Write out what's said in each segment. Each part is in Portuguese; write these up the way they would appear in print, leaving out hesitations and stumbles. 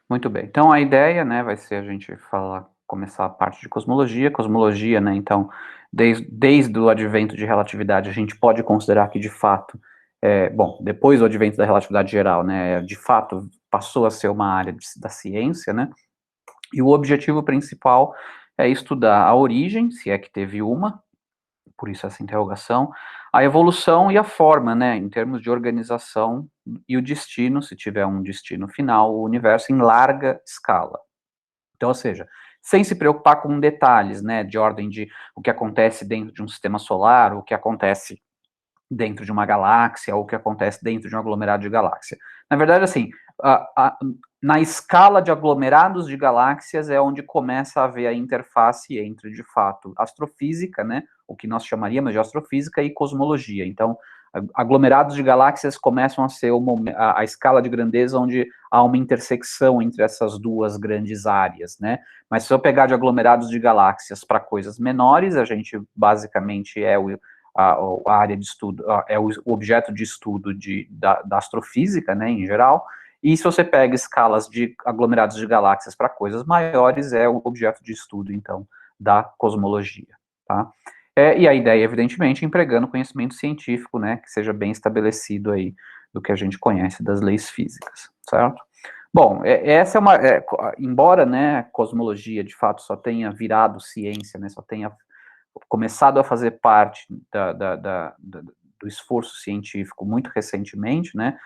Muito bem. Então a ideia, né, vai ser a gente falar, começar a parte de cosmologia. Cosmologia, né, então, desde o advento de relatividade, a gente pode considerar que, de fato, bom, depois do advento da relatividade geral, né, de fato, passou a ser uma área da ciência, né, e o objetivo principal é estudar a origem, se é que teve uma, por isso essa interrogação, a evolução e a forma, né, em termos de organização e o destino, se tiver um destino final, o universo em larga escala. Então, ou seja, sem se preocupar com detalhes, né, de ordem de o que acontece dentro de um sistema solar, o que acontece dentro de uma galáxia, ou o que acontece dentro de um aglomerado de galáxia. Na verdade, assim, na escala de aglomerados de galáxias é onde começa a haver a interface entre, de fato, astrofísica, né, o que nós chamaríamos de astrofísica, e cosmologia. Então, aglomerados de galáxias começam a ser a escala de grandeza onde há uma intersecção entre essas duas grandes áreas, né? Mas se eu pegar de aglomerados de galáxias para coisas menores, a gente basicamente a área de estudo, é o objeto de estudo da astrofísica, né, em geral, e se você pega escalas de aglomerados de galáxias para coisas maiores, é o objeto de estudo, então, da cosmologia, tá? E a ideia, evidentemente, empregando conhecimento científico, né, que seja bem estabelecido aí do que a gente conhece das leis físicas, certo? Bom, essa é uma, embora, né, cosmologia de fato só tenha virado ciência, né, só tenha começado a fazer parte do esforço científico muito recentemente, né,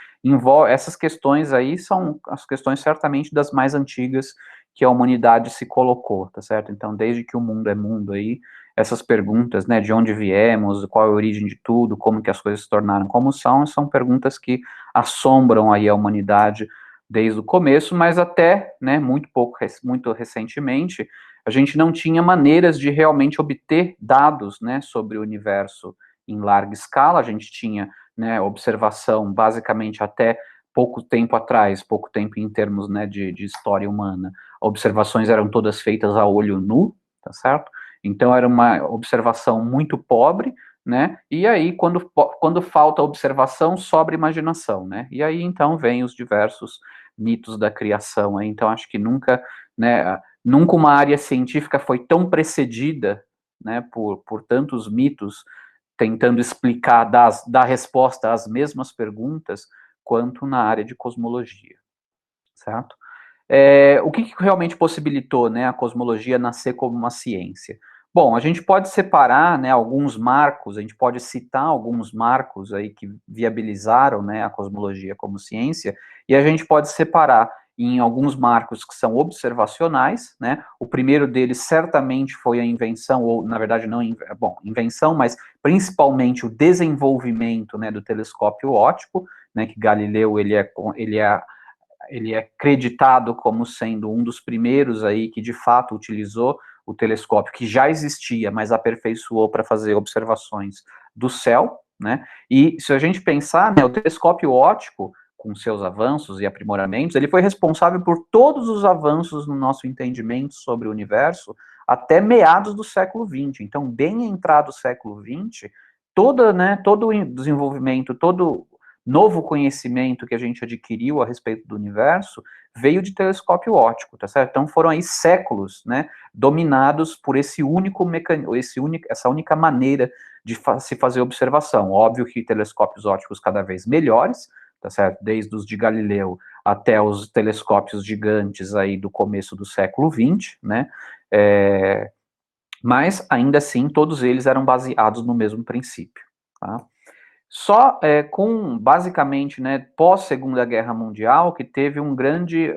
essas questões aí são as questões certamente das mais antigas que a humanidade se colocou, tá certo? Então, desde que o mundo é mundo aí, essas perguntas, né, de onde viemos, qual é a origem de tudo, como que as coisas se tornaram como são perguntas que assombram aí a humanidade desde o começo, mas até, né, muito recentemente, a gente não tinha maneiras de realmente obter dados, né, sobre o universo em larga escala. A gente tinha, né, observação basicamente até pouco tempo atrás, pouco tempo em termos, né, de história humana. Observações eram todas feitas a olho nu, tá certo? Então era uma observação muito pobre, né? E aí quando falta observação, sobra imaginação, né? E aí então vem os diversos mitos da criação. Então acho que nunca, né, nunca uma área científica foi tão precedida, né, por tantos mitos tentando explicar, dar resposta às mesmas perguntas, quanto na área de cosmologia, certo? O que realmente possibilitou, né, a cosmologia nascer como uma ciência? Bom, a gente pode separar, né, alguns marcos, a gente pode citar alguns marcos aí que viabilizaram, né, a cosmologia como ciência, e a gente pode separar em alguns marcos que são observacionais, né? O primeiro deles certamente foi a invenção, ou na verdade não, bom, invenção, mas principalmente o desenvolvimento, né, do telescópio óptico, né, que Galileu ele é creditado como sendo um dos primeiros aí que de fato utilizou o telescópio que já existia, mas aperfeiçoou para fazer observações do céu, né? E se a gente pensar, né, o telescópio óptico, com seus avanços e aprimoramentos, ele foi responsável por todos os avanços no nosso entendimento sobre o universo até meados do século XX. Então, bem entrado o século XX, todo o desenvolvimento, todo novo conhecimento que a gente adquiriu a respeito do universo veio de telescópio óptico, tá certo? Então foram aí séculos, né, dominados por esse único mecanismo, essa única maneira de se fazer observação. Óbvio que telescópios ópticos cada vez melhores, tá certo? Desde os de Galileu até os telescópios gigantes aí do começo do século XX, né? Mas ainda assim todos eles eram baseados no mesmo princípio, tá? Só basicamente, né, pós Segunda Guerra Mundial, que teve um grande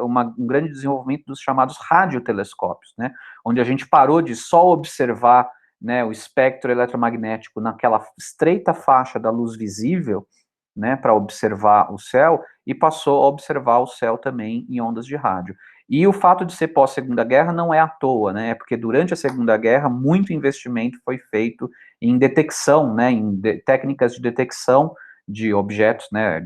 desenvolvimento dos chamados radiotelescópios, né, onde a gente parou de só observar, né, o espectro eletromagnético naquela estreita faixa da luz visível, né, para observar o céu, e passou a observar o céu também em ondas de rádio. E o fato de ser pós-Segunda Guerra não é à toa, né, é porque durante a Segunda Guerra muito investimento foi feito em detecção, né, técnicas de detecção de objetos, né,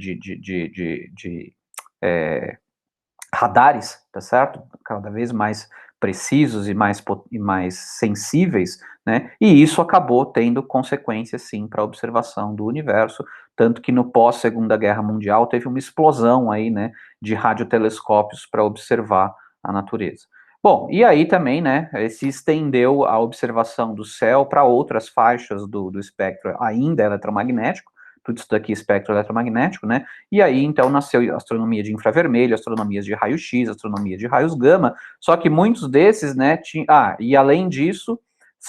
radares, tá certo? Cada vez mais precisos e mais sensíveis, né? E isso acabou tendo consequências, sim, para a observação do universo, tanto que no pós-Segunda Guerra Mundial teve uma explosão aí, né, de radiotelescópios para observar a natureza. Bom, e aí também, né, se estendeu a observação do céu para outras faixas do espectro ainda eletromagnético, tudo isso daqui é espectro eletromagnético, né, e aí então nasceu astronomia de infravermelho, astronomias de raio-x, astronomia de raios gama, só que muitos desses, né, e além disso,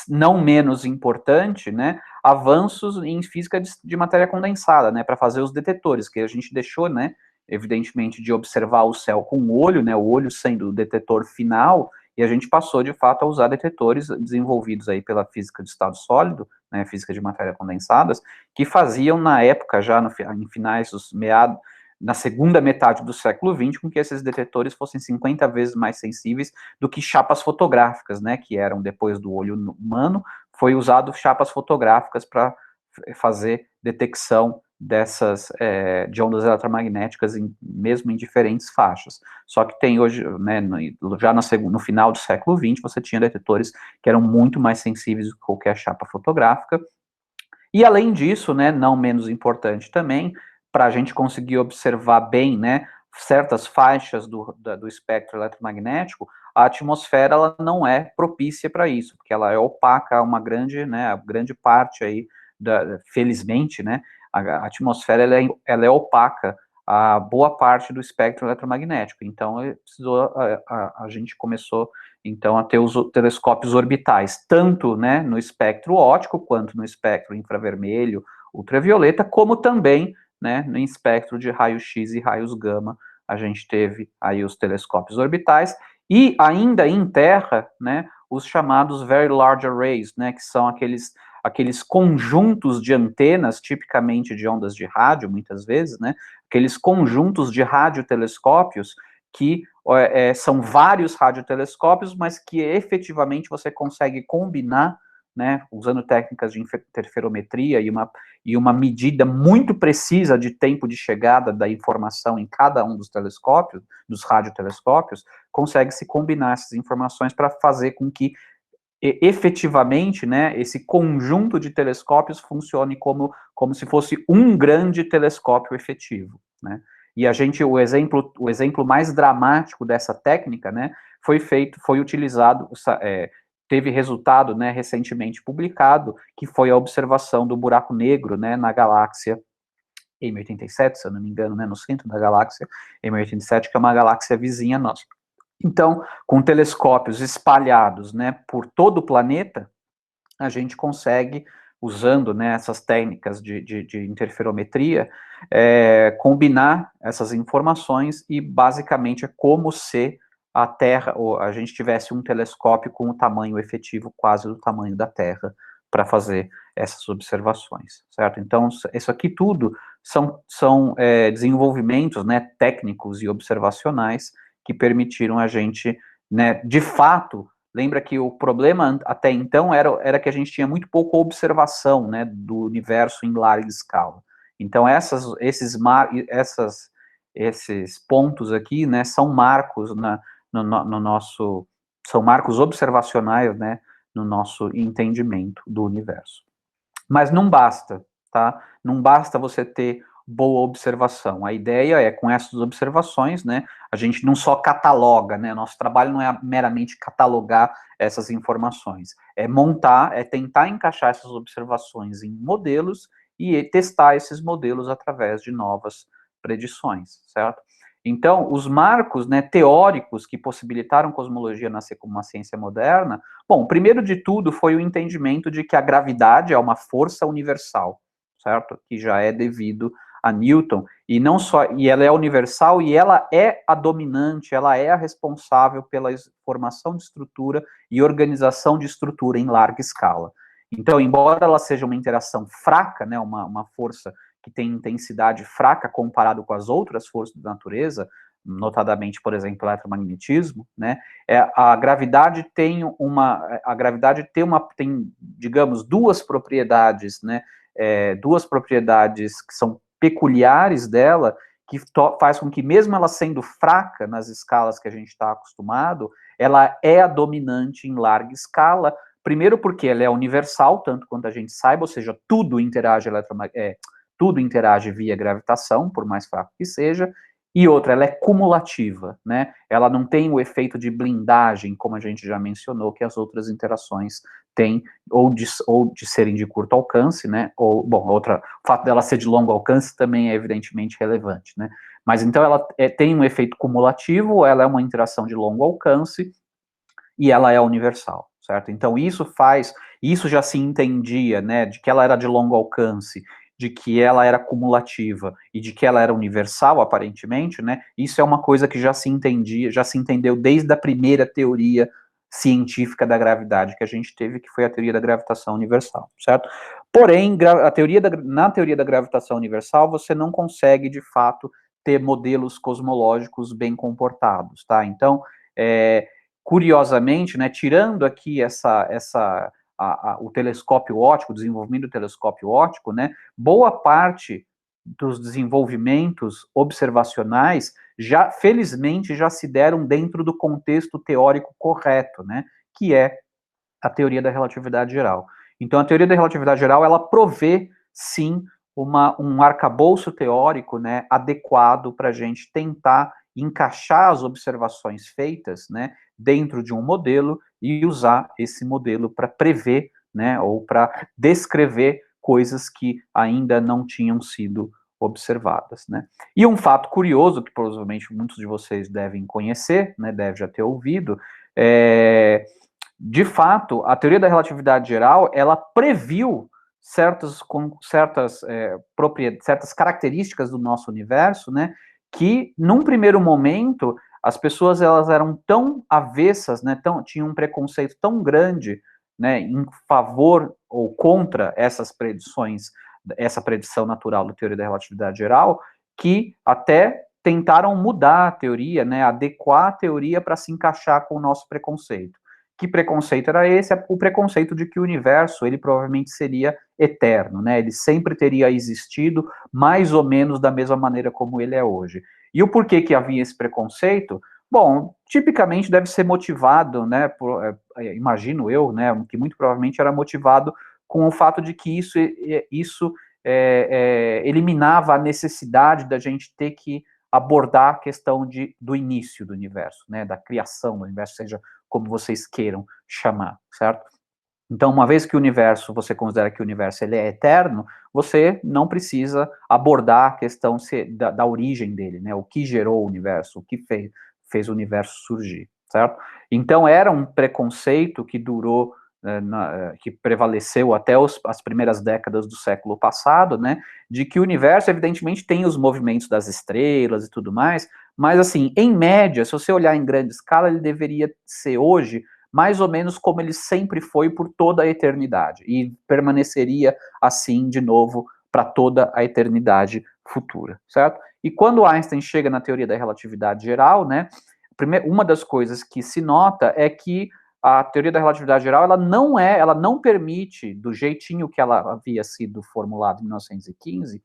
não menos importante, né, avanços em física de matéria condensada, né, para fazer os detetores, que a gente deixou, né, evidentemente, de observar o céu com o olho, né, o olho sendo o detetor final, e a gente passou, de fato, a usar detetores desenvolvidos aí pela física de estado sólido, né, física de matéria condensadas, que faziam, na época, já em finais dos meados, na segunda metade do século XX, com que esses detetores fossem 50 vezes mais sensíveis do que chapas fotográficas, né, que eram depois do olho humano, foi usado chapas fotográficas para fazer detecção dessas de ondas eletromagnéticas mesmo em diferentes faixas. Só que tem hoje, né, já no final do século XX, você tinha detetores que eram muito mais sensíveis do que qualquer chapa fotográfica. E além disso, né, não menos importante também, para a gente conseguir observar bem, né, certas faixas do espectro eletromagnético, a atmosfera ela não é propícia para isso, porque ela é opaca a uma grande, né, a grande parte aí, felizmente, né, a atmosfera ela é opaca a boa parte do espectro eletromagnético. Então, a gente começou então a ter os telescópios orbitais, tanto, né, no espectro óptico, quanto no espectro infravermelho, ultravioleta, como também, né, no espectro de raio-x e raios gama, a gente teve aí os telescópios orbitais, e ainda em terra, né, os chamados Very Large Arrays, né, que são aqueles conjuntos de antenas, tipicamente de ondas de rádio, muitas vezes, né, aqueles conjuntos de radiotelescópios que são vários radiotelescópios, mas que efetivamente você consegue combinar, né, usando técnicas de interferometria e uma medida muito precisa de tempo de chegada da informação em cada um dos telescópios, dos radiotelescópios, consegue se combinar essas informações para fazer com que efetivamente, né, esse conjunto de telescópios funcione como se fosse um grande telescópio efetivo, né? E o exemplo mais dramático dessa técnica, né, foi utilizado, teve resultado, né, recentemente publicado, que foi a observação do buraco negro, né, na galáxia M87, se eu não me engano, né, no centro da galáxia M87, que é uma galáxia vizinha nossa. Então, com telescópios espalhados, né, por todo o planeta, a gente consegue, usando, né, essas técnicas de interferometria, combinar essas informações e, basicamente, é como se a Terra, ou a gente tivesse um telescópio com o tamanho efetivo quase do tamanho da Terra para fazer essas observações, certo? Então, isso aqui tudo são desenvolvimentos, né, técnicos e observacionais que permitiram a gente, né, de fato. Lembra que o problema até então era que a gente tinha muito pouca observação, né, do universo em larga escala. Então, esses pontos aqui, né, são marcos no nosso, são marcos observacionais, né, no nosso entendimento do universo. Mas não basta, tá? Não basta você ter boa observação. A ideia é, com essas observações, né, a gente não só cataloga, né, nosso trabalho não é meramente catalogar essas informações, é montar, é tentar encaixar essas observações em modelos e testar esses modelos através de novas predições, certo? Então, os marcos, né, teóricos que possibilitaram cosmologia nascer como uma ciência moderna, bom, primeiro de tudo foi o entendimento de que a gravidade é uma força universal, certo? Que já é devido a Newton, e não só, e ela é universal e ela é a dominante, ela é a responsável pela formação de estrutura e organização de estrutura em larga escala. Então, embora ela seja uma interação fraca, né, uma força que tem intensidade fraca comparado com as outras forças da natureza, notadamente, por exemplo, o eletromagnetismo, né, a gravidade tem, digamos, duas propriedades, né, duas propriedades que são peculiares dela, que faz com que, mesmo ela sendo fraca nas escalas que a gente está acostumado, ela é a dominante em larga escala, Primeiro porque ela é universal, tanto quanto a gente saiba, ou seja, tudo interage via gravitação, por mais fraco que seja. E outra, ela é cumulativa, né? Ela não tem o efeito de blindagem, como a gente já mencionou, que as outras interações têm, ou de serem de curto alcance, né? Ou, bom, o fato dela ser de longo alcance também é evidentemente relevante, né? Mas então ela tem um efeito cumulativo, ela é uma interação de longo alcance e ela é universal, certo? Então isso já se entendia, né, de que ela era de longo alcance, de que ela era cumulativa e de que ela era universal, aparentemente, né? Isso é uma coisa que já se entendia, já se entendeu desde a primeira teoria científica da gravidade que a gente teve, que foi a teoria da gravitação universal, certo? Porém, na teoria da gravitação universal, você não consegue, de fato, ter modelos cosmológicos bem comportados, tá? Então, curiosamente, né, tirando aqui o telescópio óptico, o desenvolvimento do telescópio óptico, né, boa parte dos desenvolvimentos observacionais felizmente, já se deram dentro do contexto teórico correto, né, que é a teoria da relatividade geral. Então, a teoria da relatividade geral, ela provê, sim, um arcabouço teórico, né, adequado para a gente tentar encaixar as observações feitas, né, dentro de um modelo e usar esse modelo para prever, né, ou para descrever coisas que ainda não tinham sido observadas, né. E um fato curioso, que provavelmente muitos de vocês devem conhecer, né, deve já ter ouvido, de fato, a teoria da relatividade geral, ela previu certas características do nosso universo, né, que num primeiro momento as pessoas elas eram tão avessas, né, tinham um preconceito tão grande, né, em favor ou contra essas predições, essa predição natural da teoria da relatividade geral, que até tentaram mudar a teoria, né, adequar a teoria para se encaixar com o nosso preconceito. Que preconceito era esse? O preconceito de que o universo, ele provavelmente seria eterno, né? Ele sempre teria existido mais ou menos da mesma maneira como ele é hoje. E o porquê que havia esse preconceito? Bom, tipicamente deve ser motivado, né, imagino eu, né, que muito provavelmente era motivado com o fato de que isso eliminava a necessidade da gente ter que abordar a questão do início do universo, né, da criação do universo, seja como vocês queiram chamar, certo? Então, uma vez que o universo, você considera que o universo ele é eterno, você não precisa abordar a questão da origem dele, né? O que gerou o universo, o que fez o universo surgir, certo? Então, era um preconceito que durou, que prevaleceu até as primeiras décadas do século passado, né? De que o universo, evidentemente, tem os movimentos das estrelas e tudo mais, mas, assim, em média, se você olhar em grande escala, ele deveria ser hoje mais ou menos como ele sempre foi por toda a eternidade, e permaneceria assim de novo para toda a eternidade futura, certo? E quando Einstein chega na teoria da relatividade geral, né, uma das coisas que se nota é que a teoria da relatividade geral, ela não permite, do jeitinho que ela havia sido formulada em 1915,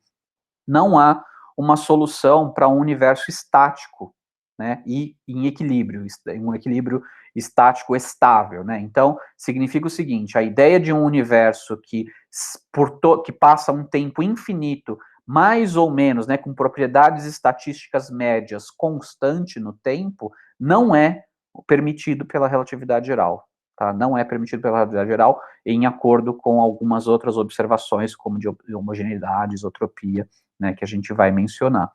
não há uma solução para um universo estático, né, e em equilíbrio, um equilíbrio estático estável, né? Então, significa o seguinte, a ideia de um universo que passa um tempo infinito, mais ou menos, né, com propriedades estatísticas médias constante no tempo, não é permitido pela relatividade geral, tá? Não é permitido pela relatividade geral, em acordo com algumas outras observações, como de homogeneidade, isotropia, né, que a gente vai mencionar.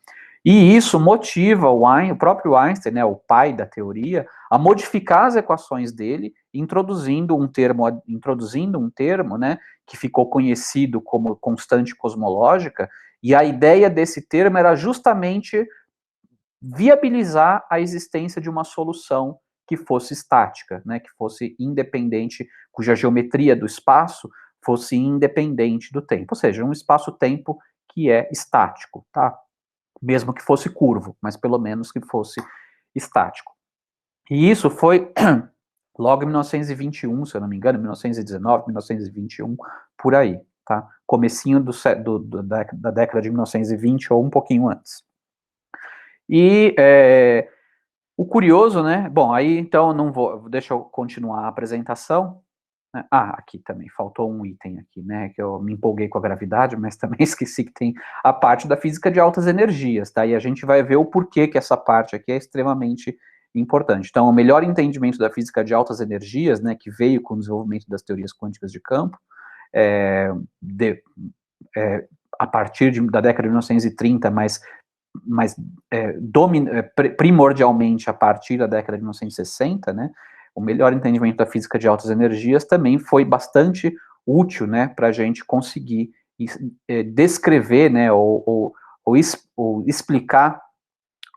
E isso motiva o próprio Einstein, né, o pai da teoria, a modificar as equações dele, introduzindo um termo, né, que ficou conhecido como constante cosmológica, e a ideia desse termo era justamente viabilizar a existência de uma solução que fosse estática, né, que fosse independente, cuja geometria do espaço fosse independente do tempo, ou seja, um espaço-tempo que é estático, tá? Mesmo que fosse curvo, mas pelo menos que fosse estático. E isso foi logo em 1921, se eu não me engano, 1919, 1921, por aí, tá? Comecinho da década de 1920 ou um pouquinho antes. E o curioso, né? Bom, aí então deixa eu continuar a apresentação, Aqui também, faltou um item aqui, né, que eu me empolguei com a gravidade, mas também esqueci que tem a parte da física de altas energias, tá, e a gente vai ver o porquê que essa parte aqui é extremamente importante. Então, o melhor entendimento da física de altas energias, né, que veio com o desenvolvimento das teorias quânticas de campo, é, de, a partir da década de 1930, mas primordialmente a partir da década de 1960, né, o melhor entendimento da física de altas energias também foi bastante útil, né, para a gente conseguir descrever, né, ou explicar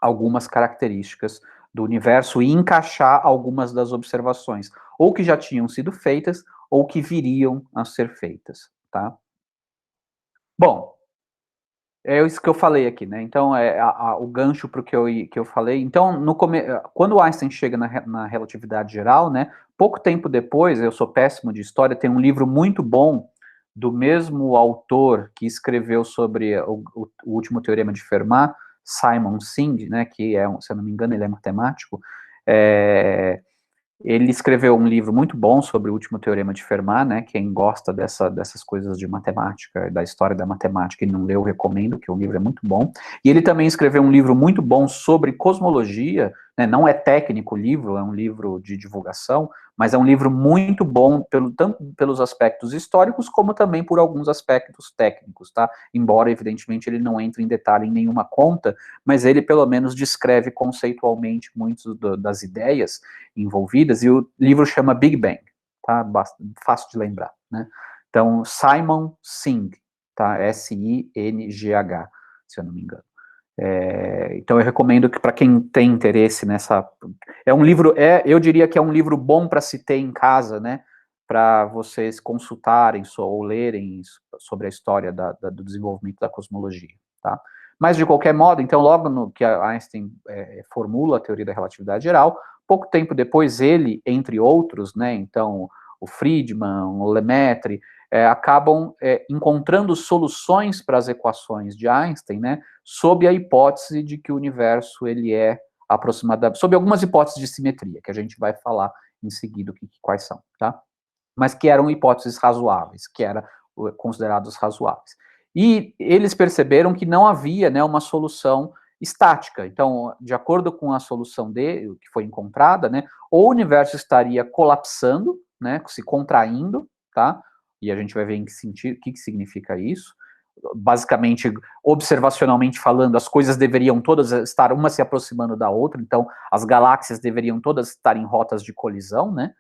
algumas características do universo e encaixar algumas das observações, ou que já tinham sido feitas, ou que viriam a ser feitas, tá? Bom, é isso que eu falei aqui, né? Então, o gancho para o que eu falei. Então, quando o Einstein chega na relatividade geral, né? Pouco tempo depois, eu sou péssimo de história, tem um livro muito bom do mesmo autor que escreveu sobre o último teorema de Fermat, Simon Singh, né? Que é, se eu não me engano, ele é matemático. É, Ele escreveu um livro muito bom sobre o último teorema de Fermat, né? Quem gosta dessas coisas de matemática, da história da matemática e não leu, recomendo, que o livro é muito bom. E ele também escreveu um livro muito bom sobre cosmologia, né? Não é técnico o livro, é um livro de divulgação, mas é um livro muito bom, tanto pelos aspectos históricos, como também por alguns aspectos técnicos, tá? Embora, evidentemente, ele não entre em detalhe em nenhuma conta, mas ele, pelo menos, descreve conceitualmente muitas das ideias envolvidas, e o livro chama Big Bang, tá? Fácil de lembrar, né? Então, Simon Singh, tá? S-I-N-G-H, se eu não me engano. Então eu recomendo que para quem tem interesse nessa, é um livro, eu diria que é um livro bom para se ter em casa, né? Para vocês consultarem ou lerem sobre a história do desenvolvimento da cosmologia, tá? Mas de qualquer modo, então logo no que a Einstein formula a teoria da relatividade geral, pouco tempo depois ele, entre outros, né? Então o Friedman, o Lemaitre, acabam encontrando soluções para as equações de Einstein, né? Sob a hipótese de que o universo ele é aproximadamente, sob algumas hipóteses de simetria, que a gente vai falar em seguida quais são, tá? Mas que eram hipóteses razoáveis, que eram considerados razoáveis. E eles perceberam que não havia, né, uma solução estática. Então, de acordo com a solução dele, que foi encontrada, né, ou o universo estaria colapsando, né, se contraindo, tá? E a gente vai ver em que sentido, o que significa isso. Basicamente, observacionalmente falando, as coisas deveriam todas estar uma se aproximando da outra, então as galáxias deveriam todas estar em rotas de colisão, né?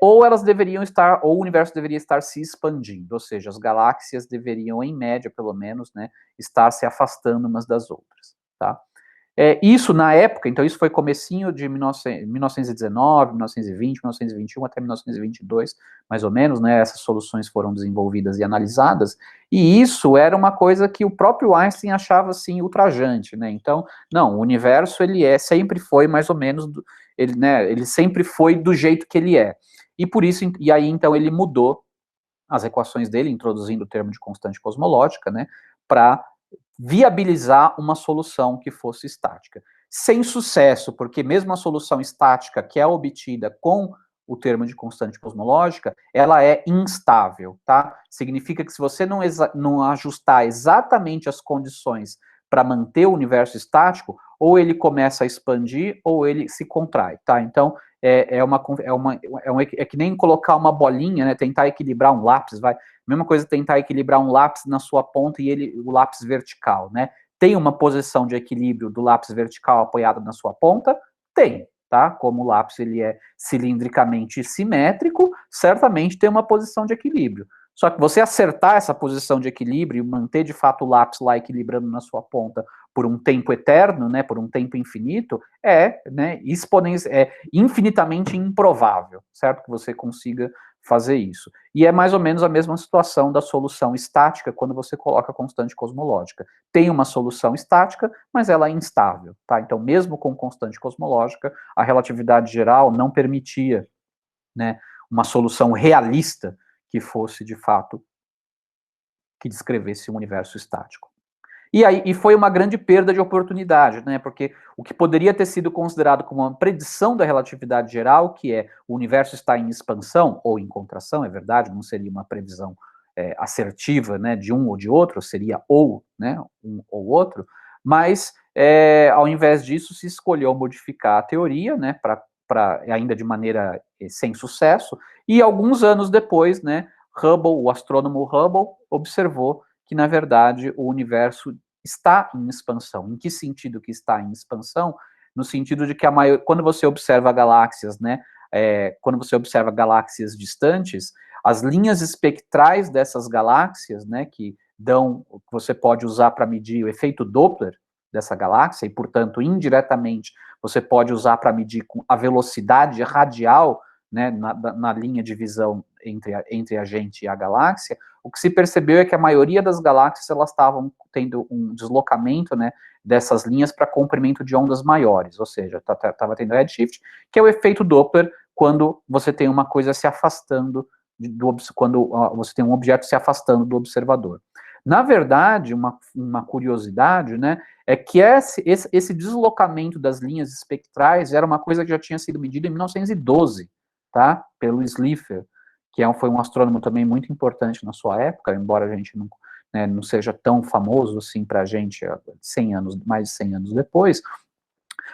Ou elas deveriam estar, ou o universo deveria estar se expandindo, ou seja, as galáxias deveriam, em média, pelo menos, né, estar se afastando umas das outras, tá? Isso na época, então isso foi comecinho de 1919, 1920, 1921 até 1922, mais ou menos, né, essas soluções foram desenvolvidas e analisadas, e isso era uma coisa que o próprio Einstein achava, assim, ultrajante, né, então, não, o universo, ele sempre foi mais ou menos, ele sempre foi do jeito que ele é, e por isso, e aí, então, ele mudou as equações dele, introduzindo o termo de constante cosmológica, né, para viabilizar uma solução que fosse estática. Sem sucesso, porque mesmo a solução estática que é obtida com o termo de constante cosmológica, ela é instável, tá? Significa que se você não ajustar exatamente as condições para manter o universo estático, ou ele começa a expandir, ou ele se contrai, tá? Então, é que nem colocar uma bolinha, né? Tentar equilibrar um lápis, vai. Mesma coisa tentar equilibrar um lápis na sua ponta e o lápis vertical, né? Tem uma posição de equilíbrio do lápis vertical apoiado na sua ponta? Tem, tá? Como o lápis ele é cilindricamente simétrico, certamente tem uma posição de equilíbrio. Só que você acertar essa posição de equilíbrio e manter de fato o lápis lá equilibrando na sua ponta por um tempo eterno, né, por um tempo infinito, né, infinitamente improvável, certo? Que você consiga fazer isso. E é mais ou menos a mesma situação da solução estática quando você coloca a constante cosmológica. Tem uma solução estática, mas ela é instável, tá? Então, mesmo com constante cosmológica, a relatividade geral não permitia, né, uma solução realista que fosse, de fato, que descrevesse um universo estático. E foi uma grande perda de oportunidade, né? Porque o que poderia ter sido considerado como uma predição da relatividade geral, que é o universo está em expansão ou em contração, é verdade, não seria uma previsão assertiva, né, de um ou de outro, seria ou, né, um ou outro, mas ao invés disso se escolheu modificar a teoria, né, para ainda de maneira sem sucesso, e alguns anos depois, né, Hubble, o astrônomo Hubble, observou que, na verdade, o universo está em expansão. Em que sentido que está em expansão? No sentido de que quando você observa galáxias, né, quando você observa galáxias distantes, as linhas espectrais dessas galáxias, né, que você pode usar para medir o efeito Doppler dessa galáxia, e, portanto, indiretamente, você pode usar para medir a velocidade radial, né, na linha de visão entre a gente e a galáxia. O que se percebeu é que a maioria das galáxias elas estavam tendo um deslocamento, né, dessas linhas para comprimento de ondas maiores, ou seja, estava tendo redshift, que é o efeito Doppler quando você tem uma coisa se afastando, quando você tem um objeto se afastando do observador. Na verdade, uma curiosidade, né, é que esse deslocamento das linhas espectrais era uma coisa que já tinha sido medida em 1912, tá, pelo Slipher, que foi um astrônomo também muito importante na sua época, embora a gente não seja tão famoso assim para a gente 100 anos, mais de 100 anos depois,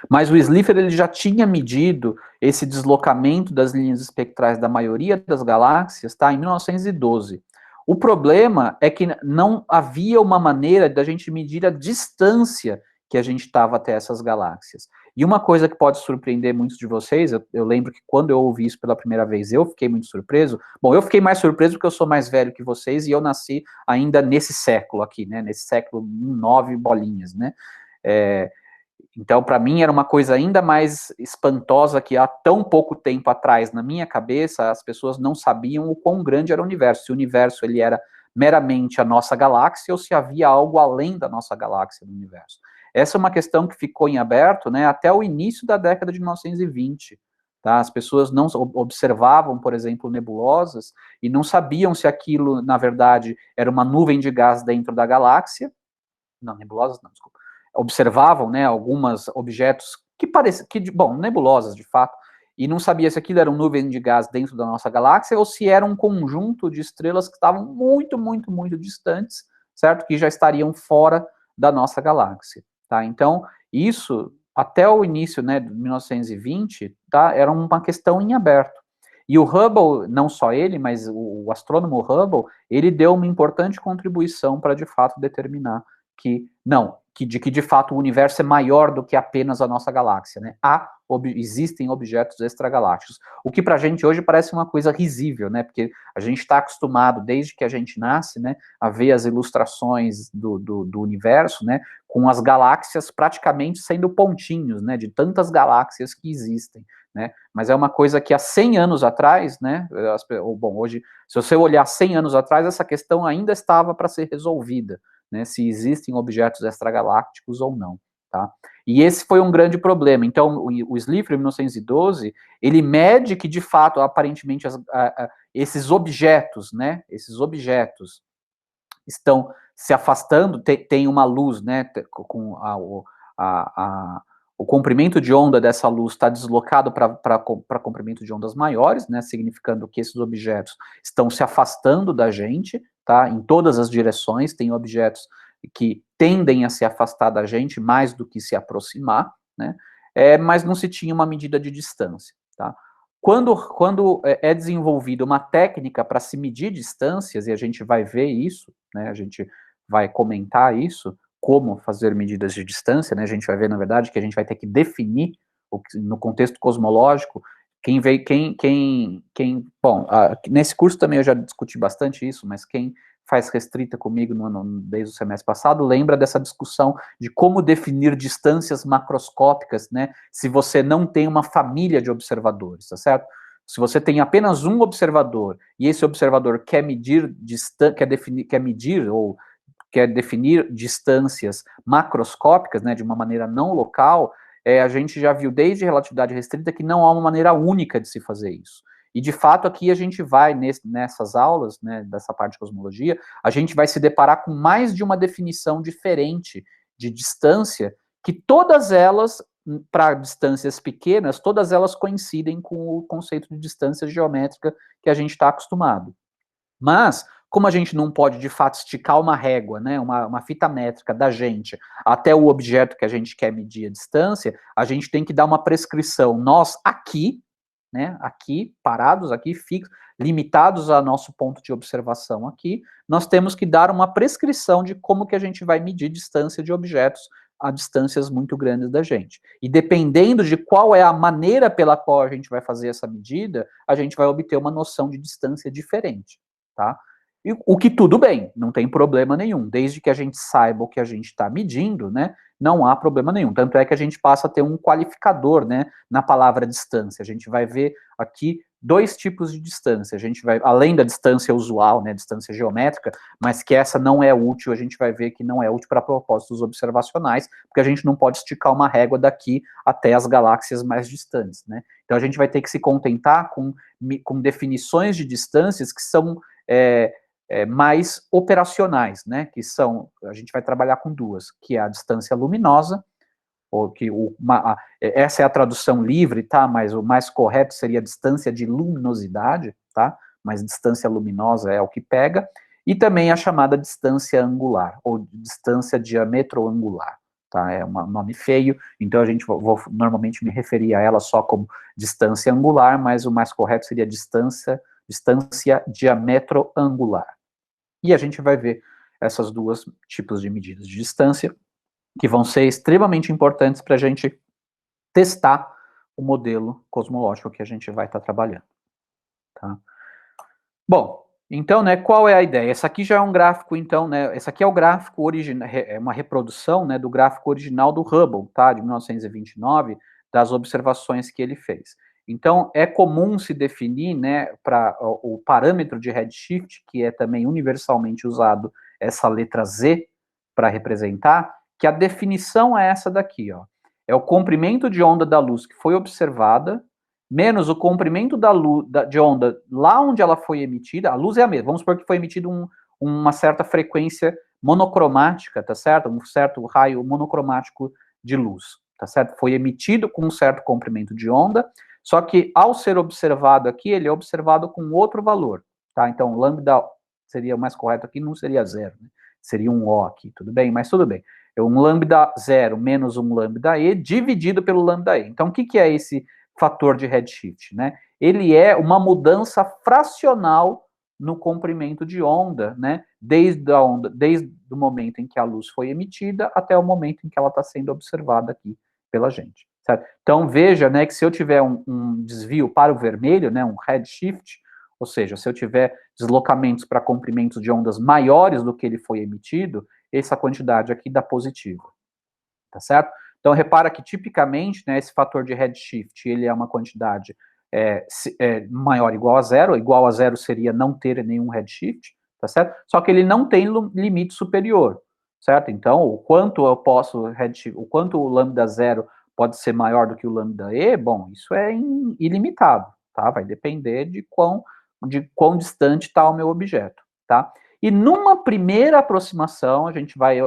mas o Slipher ele já tinha medido esse deslocamento das linhas espectrais da maioria das galáxias, tá, em 1912. O problema é que não havia uma maneira da gente medir a distância que a gente estava até essas galáxias. E uma coisa que pode surpreender muitos de vocês, eu lembro que quando eu ouvi isso pela primeira vez, eu fiquei muito surpreso. Bom, eu fiquei mais surpreso porque eu sou mais velho que vocês e eu nasci ainda nesse século aqui, né? Nesse século 9 bolinhas, né? Então, para mim, era uma coisa ainda mais espantosa que há tão pouco tempo atrás, na minha cabeça, as pessoas não sabiam o quão grande era o universo. Se o universo ele era meramente a nossa galáxia ou se havia algo além da nossa galáxia no universo. Essa é uma questão que ficou em aberto, né, até o início da década de 1920. Tá? As pessoas não observavam, por exemplo, nebulosas e não sabiam se aquilo, na verdade, era uma nuvem de gás dentro da galáxia. Não, nebulosas não, desculpa. Observavam, né, alguns objetos que pareciam, bom, nebulosas de fato, e não sabia se aquilo era uma nuvem de gás dentro da nossa galáxia ou se era um conjunto de estrelas que estavam muito, muito, muito distantes, certo? Que já estariam fora da nossa galáxia, tá? Então, isso, até o início, né, de 1920, tá, era uma questão em aberto. E o Hubble, não só ele, mas o astrônomo Hubble, ele deu uma importante contribuição para, de fato, determinar que de fato o universo é maior do que apenas a nossa galáxia, né? Existem objetos extragalácticos, o que para a gente hoje parece uma coisa risível, né? Porque a gente está acostumado, desde que a gente nasce, né, a ver as ilustrações do universo, né, com as galáxias praticamente sendo pontinhos, né, de tantas galáxias que existem, né? Mas é uma coisa que há 100 anos atrás, né, bom, hoje, se você olhar 100 anos atrás, essa questão ainda estava para ser resolvida, né, se existem objetos extragalácticos ou não, tá? E esse foi um grande problema. Então, o Slipher, em 1912, ele mede que, de fato, aparentemente, esses objetos, né, esses objetos estão se afastando, tem uma luz, né, com o comprimento de onda dessa luz está deslocado para comprimento de ondas maiores, né, significando que esses objetos estão se afastando da gente, tá, em todas as direções. Tem objetos que tendem a se afastar da gente mais do que se aproximar, né, mas não se tinha uma medida de distância, tá. Quando é desenvolvida uma técnica para se medir distâncias, e a gente vai ver isso, né, a gente vai comentar isso, como fazer medidas de distância, né? A gente vai ver, na verdade, que a gente vai ter que definir, no contexto cosmológico, bom, nesse curso também eu já discuti bastante isso, mas quem faz restrita comigo desde o semestre passado, lembra dessa discussão de como definir distâncias macroscópicas, né, se você não tem uma família de observadores, tá certo? Se você tem apenas um observador, e esse observador quer medir distâncias macroscópicas, né, de uma maneira não local, a gente já viu desde relatividade restrita que não há uma maneira única de se fazer isso. E, de fato, aqui a gente vai, nessas aulas, né, dessa parte de cosmologia, a gente vai se deparar com mais de uma definição diferente de distância, que todas elas, para distâncias pequenas, todas elas coincidem com o conceito de distância geométrica que a gente está acostumado. Mas, como a gente não pode, de fato, esticar uma régua, né, uma fita métrica da gente até o objeto que a gente quer medir a distância, a gente tem que dar uma prescrição. Nós, aqui, né, aqui, parados, aqui, fixos, limitados ao nosso ponto de observação aqui, nós temos que dar uma prescrição de como que a gente vai medir distância de objetos a distâncias muito grandes da gente. E dependendo de qual é a maneira pela qual a gente vai fazer essa medida, a gente vai obter uma noção de distância diferente, tá? E o que tudo bem, não tem problema nenhum, desde que a gente saiba o que a gente está medindo, né, não há problema nenhum. Tanto é que a gente passa a ter um qualificador, né, na palavra distância. A gente vai ver aqui dois tipos de distância. A gente vai, além da distância usual, né, distância geométrica, mas que essa não é útil, a gente vai ver que não é útil para propósitos observacionais, porque a gente não pode esticar uma régua daqui até as galáxias mais distantes, né. Então a gente vai ter que se contentar com definições de distâncias que são mais operacionais, né, que são, a gente vai trabalhar com duas, que é a distância luminosa, ou que essa é a tradução livre, tá, mas o mais correto seria a distância de luminosidade, tá, mas distância luminosa é o que pega, e também a chamada distância angular, ou distância diametro-angular, tá, é um nome feio, então a gente vou normalmente me referir a ela só como distância angular, mas o mais correto seria distância diametro-angular. E a gente vai ver essas duas tipos de medidas de distância, que vão ser extremamente importantes para a gente testar o modelo cosmológico que a gente vai estar trabalhando. Tá? Bom, então, né, qual é a ideia? Esse aqui já é um gráfico, então, né, esse aqui é o gráfico original, é uma reprodução, né, do gráfico original do Hubble, tá, de 1929, das observações que ele fez. Então, é comum se definir, né, para o parâmetro de redshift, que é também universalmente usado essa letra Z para representar, que a definição é essa daqui, ó. É o comprimento de onda da luz que foi observada, menos o comprimento de onda lá onde ela foi emitida. A luz é a mesma, vamos supor que foi emitido uma certa frequência monocromática, tá certo? Um certo raio monocromático de luz, tá certo? Foi emitido com um certo comprimento de onda, só que ao ser observado aqui, ele é observado com outro valor, tá? Então, lambda seria o mais correto aqui, não seria zero, né? Seria um O aqui, tudo bem? Mas tudo bem. É um lambda zero menos um lambda E dividido pelo lambda E. Então, o que é esse fator de redshift, né? Ele é uma mudança fracional no comprimento de onda, né? Desde o momento em que a luz foi emitida até o momento em que ela está sendo observada aqui pela gente. Certo? Então veja, né, que se eu tiver um desvio para o vermelho, né, um redshift, ou seja, se eu tiver deslocamentos para comprimentos de ondas maiores do que ele foi emitido, essa quantidade aqui dá positivo, tá certo? Então, repara que, tipicamente, né, esse fator de redshift, ele é uma quantidade maior ou igual a zero seria não ter nenhum redshift, tá certo? Só que ele não tem limite superior, certo? Então, o quanto o quanto o lambda zero pode ser maior do que o lambda E, bom, isso é ilimitado, tá? Vai depender de quão distante está o meu objeto, tá? E numa primeira aproximação, a gente vai,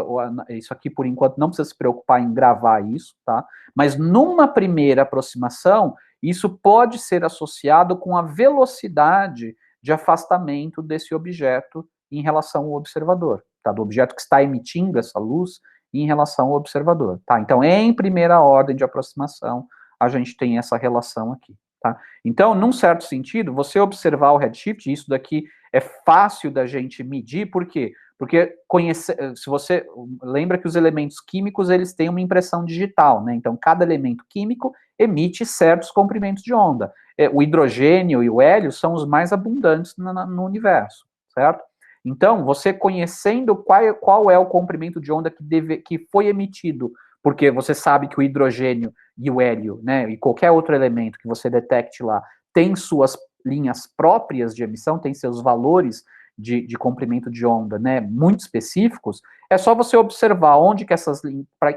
isso aqui por enquanto não precisa se preocupar em gravar isso, tá? Mas numa primeira aproximação, isso pode ser associado com a velocidade de afastamento desse objeto em relação ao observador, tá? Do objeto que está emitindo essa luz em relação ao observador, tá? Então, em primeira ordem de aproximação, a gente tem essa relação aqui, tá? Então, num certo sentido, você observar o redshift, isso daqui é fácil da gente medir, por quê? Porque se você lembra que os elementos químicos, eles têm uma impressão digital, né? Então, cada elemento químico emite certos comprimentos de onda. O hidrogênio e o hélio são os mais abundantes no universo, certo? Então, você conhecendo qual é o comprimento de onda que foi emitido, porque você sabe que o hidrogênio e o hélio, né, e qualquer outro elemento que você detecte lá, tem suas linhas próprias de emissão, tem seus valores de comprimento de onda, né, muito específicos, é só você observar onde que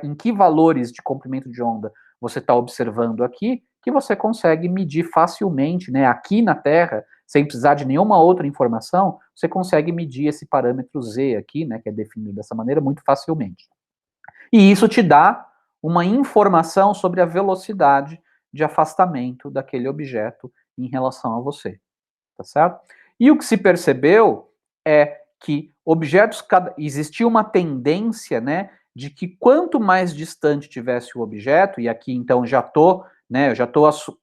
em que valores de comprimento de onda você está observando aqui, que você consegue medir facilmente, né? Aqui na Terra, sem precisar de nenhuma outra informação, você consegue medir esse parâmetro Z aqui, né, que é definido dessa maneira, muito facilmente. E isso te dá uma informação sobre a velocidade de afastamento daquele objeto em relação a você, tá certo? E o que se percebeu é que existia uma tendência, né, de que quanto mais distante tivesse o objeto, e aqui então eu já estou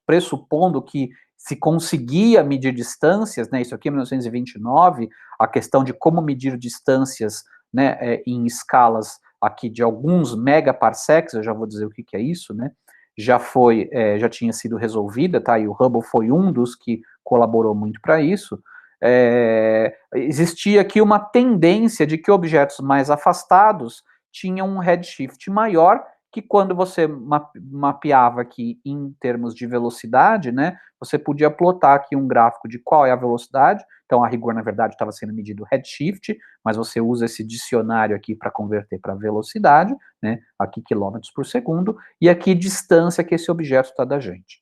pressupondo que se conseguia medir distâncias, né, isso aqui é 1929, a questão de como medir distâncias, né, em escalas aqui de alguns megaparsecs, eu já vou dizer o que é isso, né, já tinha sido resolvida, tá, e o Hubble foi um dos que colaborou muito para isso. Existia aqui uma tendência de que objetos mais afastados tinham um redshift maior, que quando você mapeava aqui em termos de velocidade, né, você podia plotar aqui um gráfico de qual é a velocidade. Então, a rigor, na verdade, estava sendo medido redshift, mas você usa esse dicionário aqui para converter para velocidade, né, aqui quilômetros por segundo, e aqui distância que esse objeto está da gente,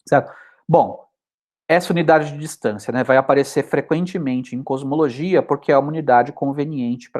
certo? Bom, essa unidade de distância, né, vai aparecer frequentemente em cosmologia porque é uma unidade conveniente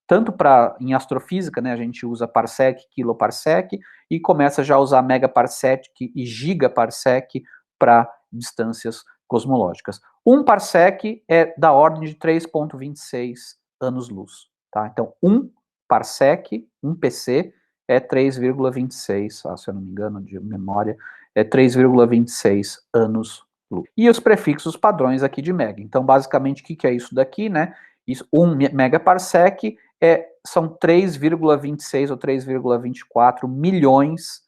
tanto para em astrofísica, né, a gente usa parsec, quiloparsec, e começa já a usar megaparsec e gigaparsec para distâncias cosmológicas. Um parsec é da ordem de 3,26 anos-luz, tá? Então, um parsec, um PC, é 3,26, se eu não me engano, de memória, é 3,26 anos-luz. E os prefixos padrões aqui de mega. Então, basicamente, o que é isso daqui, né? Isso, 1 megaparsec são 3,26 ou 3,24 milhões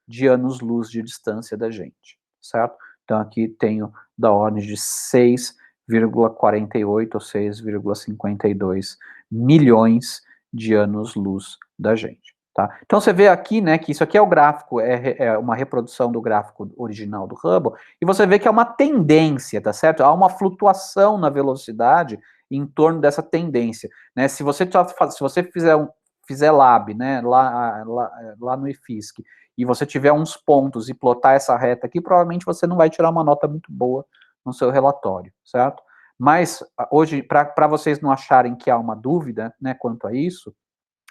de anos-luz de distância da gente, certo? Então, aqui tenho da ordem de 6,48 ou 6,52 milhões de anos-luz da gente. Tá? Então você vê aqui, né, que isso aqui é o gráfico, é uma reprodução do gráfico original do Hubble, e você vê que é uma tendência, tá certo? Há uma flutuação na velocidade em torno dessa tendência, né? Se você fizer lab, né, lá no IFSC, e você tiver uns pontos e plotar essa reta aqui, provavelmente você não vai tirar uma nota muito boa no seu relatório, certo? Mas hoje, para vocês não acharem que há uma dúvida, né, quanto a isso,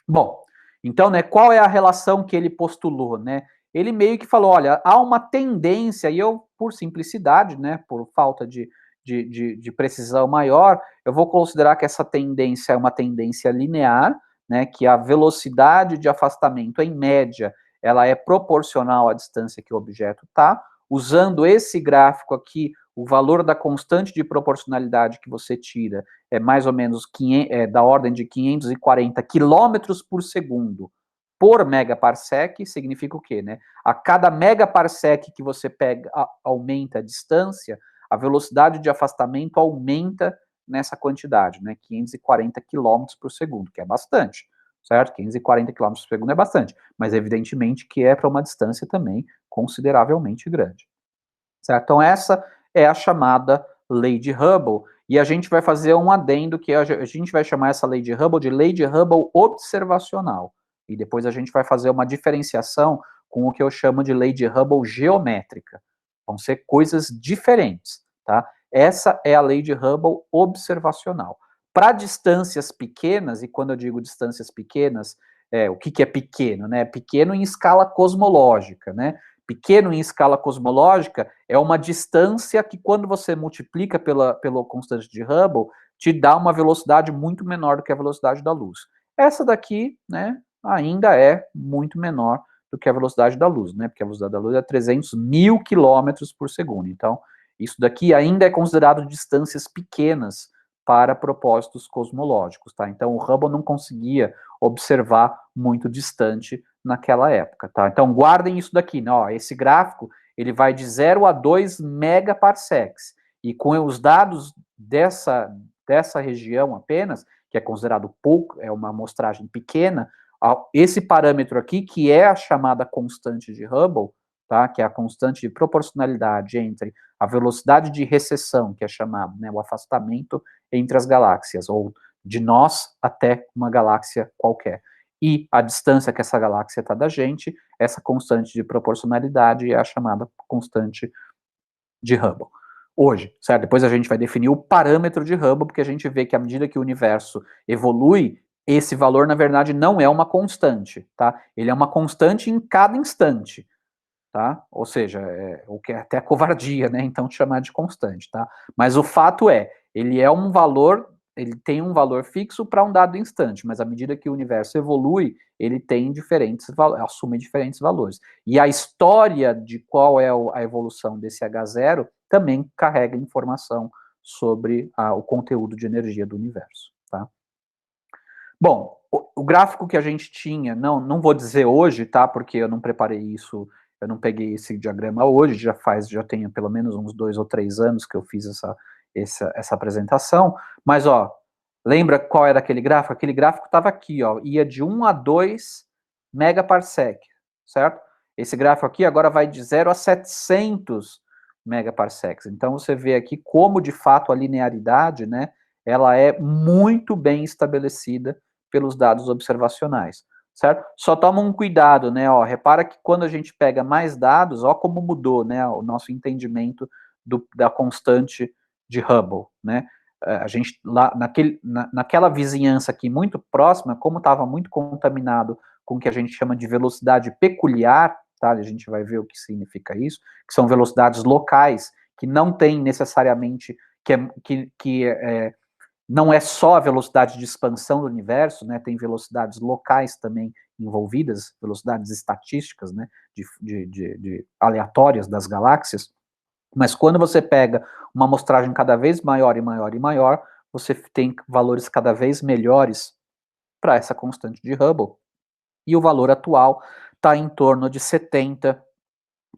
bom, então, né, qual é a relação que ele postulou, né? Ele meio que falou, olha, há uma tendência, e eu, por simplicidade, né, por falta de precisão maior, eu vou considerar que essa tendência é uma tendência linear, né, que a velocidade de afastamento, em média, ela é proporcional à distância que o objeto está. Usando esse gráfico aqui, o valor da constante de proporcionalidade que você tira é mais ou menos da ordem de 540 quilômetros por segundo por megaparsec, significa o quê, né? A cada megaparsec que você pega, aumenta a distância, a velocidade de afastamento aumenta nessa quantidade, né? 540 quilômetros por segundo, que é bastante, certo? 540 quilômetros por segundo é bastante, mas evidentemente que é para uma distância também consideravelmente grande, certo? Então essa é a chamada lei de Hubble, e a gente vai fazer um adendo que a gente vai chamar essa lei de Hubble de lei de Hubble observacional, e depois a gente vai fazer uma diferenciação com o que eu chamo de lei de Hubble geométrica. Vão ser coisas diferentes, tá? Essa é a lei de Hubble observacional. Para distâncias pequenas, e quando eu digo distâncias pequenas, o que é pequeno, né? Pequeno em escala cosmológica, né? Pequeno em escala cosmológica é uma distância que, quando você multiplica pela constante de Hubble, te dá uma velocidade muito menor do que a velocidade da luz. Essa daqui, né, ainda é muito menor do que a velocidade da luz, né, porque a velocidade da luz é 300 mil quilômetros por segundo. Então, isso daqui ainda é considerado distâncias pequenas para propósitos cosmológicos, tá? Então, o Hubble não conseguia observar muito distante naquela época, tá? Então, guardem isso daqui, né? Ó, esse gráfico, ele vai de 0 a 2 megaparsecs, e com os dados dessa região apenas, que é considerado pouco, é uma amostragem pequena, esse parâmetro aqui, que é a chamada constante de Hubble, tá? Que é a constante de proporcionalidade entre a velocidade de recessão, que é chamado, né, o afastamento entre as galáxias, ou de nós até uma galáxia qualquer, e a distância que essa galáxia está da gente, essa constante de proporcionalidade é a chamada constante de Hubble. Hoje, certo? Depois a gente vai definir o parâmetro de Hubble, porque a gente vê que à medida que o universo evolui, esse valor, na verdade, não é uma constante, tá? Ele é uma constante em cada instante, tá? Ou seja, o que é até covardia, né? Então, chamar de constante, tá? Mas o fato é, ele é um valor, ele tem um valor fixo para um dado instante, mas à medida que o universo evolui, ele tem assume diferentes valores. E a história de qual é a evolução desse H0 também carrega informação sobre o conteúdo de energia do universo, tá? Bom, o gráfico que a gente tinha, não vou dizer hoje, tá? Porque eu não preparei isso, eu não peguei esse diagrama hoje, já tem pelo menos uns 2 ou 3 anos que eu fiz essa apresentação, mas ó, lembra qual era aquele gráfico? Aquele gráfico estava aqui, ó, ia de 1 a 2 megaparsec, certo? Esse gráfico aqui agora vai de 0 a 700 megaparsecs. Então você vê aqui como de fato a linearidade, né, ela é muito bem estabelecida pelos dados observacionais, certo? Só toma um cuidado, né? Ó, repara que quando a gente pega mais dados, ó como mudou, né? O nosso entendimento da constante de Hubble, né? A gente lá naquela vizinhança aqui muito próxima, como estava muito contaminado com o que a gente chama de velocidade peculiar, tá? A gente vai ver o que significa isso, que são velocidades locais que não tem necessariamente não é só a velocidade de expansão do universo, né, tem velocidades locais também envolvidas, velocidades estatísticas, né, de aleatórias das galáxias, mas quando você pega uma amostragem cada vez maior e maior e maior, você tem valores cada vez melhores para essa constante de Hubble, e o valor atual está em torno de 70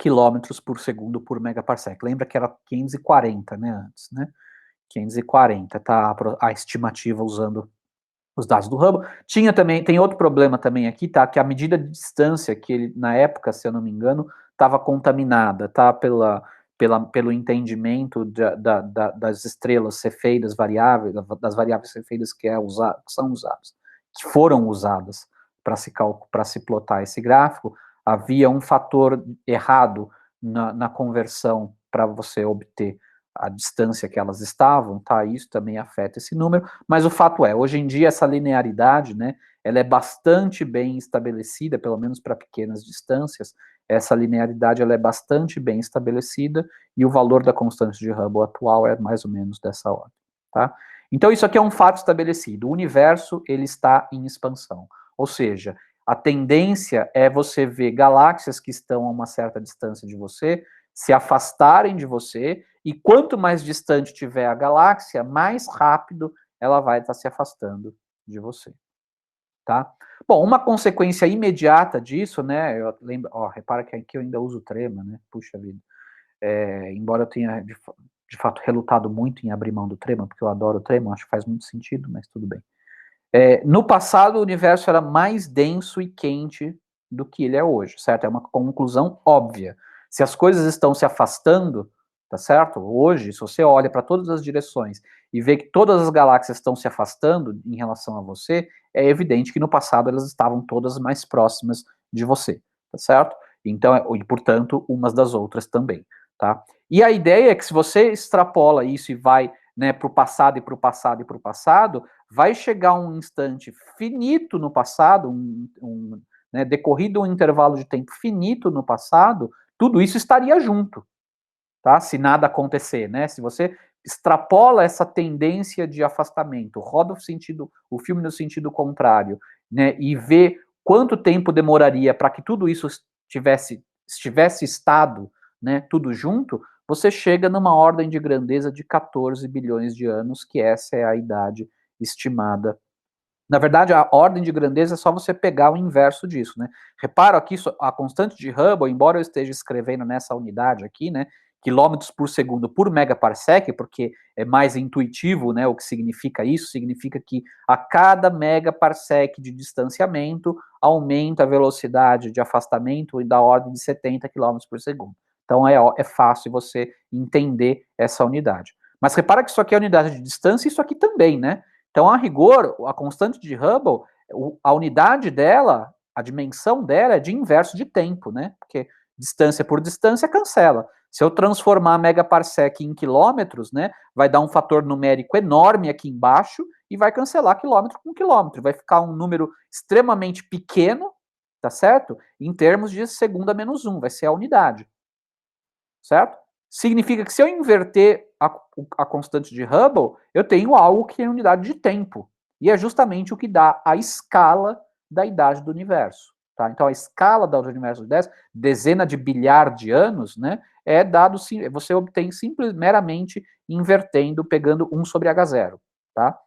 quilômetros por segundo por megaparsec. Lembra que era 540, né, antes, né? 540, tá a estimativa usando os dados do Hubble. Tem outro problema também aqui, tá? Que a medida de distância que ele, na época, se eu não me engano, estava contaminada, tá? Pelo entendimento das estrelas cefeidas variáveis, das variáveis cefeidas que são usadas, que foram usadas para se plotar esse gráfico, havia um fator errado na conversão para você obter a distância que elas estavam, tá? Isso também afeta esse número, mas o fato é, hoje em dia essa linearidade, né, ela é bastante bem estabelecida, pelo menos para pequenas distâncias, essa linearidade ela é bastante bem estabelecida e o valor da constante de Hubble atual é mais ou menos dessa ordem, tá? Então isso aqui é um fato estabelecido, o universo ele está em expansão, ou seja, a tendência é você ver galáxias que estão a uma certa distância de você se afastarem de você, e quanto mais distante tiver a galáxia, mais rápido ela vai estar se afastando de você, tá? Bom, uma consequência imediata disso, né, eu lembro, ó, repara que aqui eu ainda uso trema, né, puxa vida, embora eu tenha de fato relutado muito em abrir mão do trema, porque eu adoro o trema, acho que faz muito sentido, mas tudo bem. No passado, o universo era mais denso e quente do que ele é hoje, certo? É uma conclusão óbvia. Se as coisas estão se afastando, tá certo? Hoje, se você olha para todas as direções e vê que todas as galáxias estão se afastando em relação a você, é evidente que no passado elas estavam todas mais próximas de você, tá certo? Então, e portanto, umas das outras também, tá? E a ideia é que se você extrapola isso e vai, né, para o passado e para o passado e para o passado, vai chegar um instante finito no passado, né, decorrido um intervalo de tempo finito no passado, tudo isso estaria junto, tá? Se nada acontecer, né? Se você extrapola essa tendência de afastamento, roda o filme no sentido contrário, né, e vê quanto tempo demoraria para que tudo isso estivesse estado, né, tudo junto, você chega numa ordem de grandeza de 14 bilhões de anos, que essa é a idade estimada. Na verdade, a ordem de grandeza é só você pegar o inverso disso, né? Repara aqui, a constante de Hubble, embora eu esteja escrevendo nessa unidade aqui, né, quilômetros por segundo por megaparsec, porque é mais intuitivo, né, o que significa isso, significa que a cada megaparsec de distanciamento aumenta a velocidade de afastamento da ordem de 70 quilômetros por segundo. Então é fácil você entender essa unidade. Mas repara que isso aqui é a unidade de distância e isso aqui também, né? Então, a rigor, a constante de Hubble A unidade dela, a dimensão dela é de inverso de tempo, né? Porque distância por distância cancela. Se eu transformar megaparsec em quilômetros, né, vai dar um fator numérico enorme aqui embaixo e vai cancelar quilômetro com quilômetro. Vai ficar um número extremamente pequeno, tá certo? Em termos de segunda menos 1, vai ser a unidade, certo? Significa que se eu inverter a constante de Hubble, eu tenho algo que é unidade de tempo. E é justamente o que dá a escala da idade do universo. Tá? Então, a escala do universo de 10, dezena de bilhar de anos, né, é dado, você obtém simplesmente, meramente invertendo, pegando 1 sobre H0. Tá?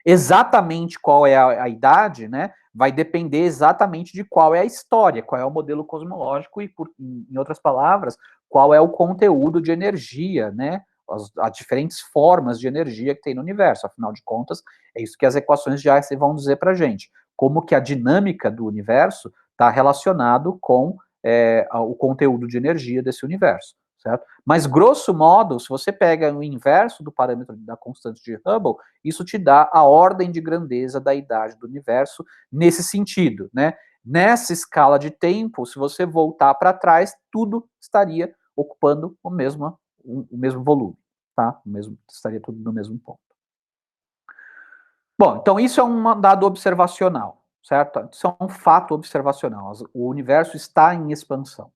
Exatamente qual é a idade, né, vai depender exatamente de qual é a história, qual é o modelo cosmológico e, em outras palavras, qual é o conteúdo de energia, né, as diferentes formas de energia que tem no universo. Afinal de contas, é isso que as equações de Einstein vão dizer para a gente. Como que a dinâmica do universo está relacionado com o conteúdo de energia desse universo, certo? Mas, grosso modo, se você pega o inverso do parâmetro da constante de Hubble, isso te dá a ordem de grandeza da idade do universo nesse sentido, né? Nessa escala de tempo, se você voltar para trás, tudo estaria ocupando o mesmo volume, tá? Estaria tudo no mesmo ponto. Bom, então isso é um dado observacional, certo? Isso é um fato observacional. O universo está em expansão.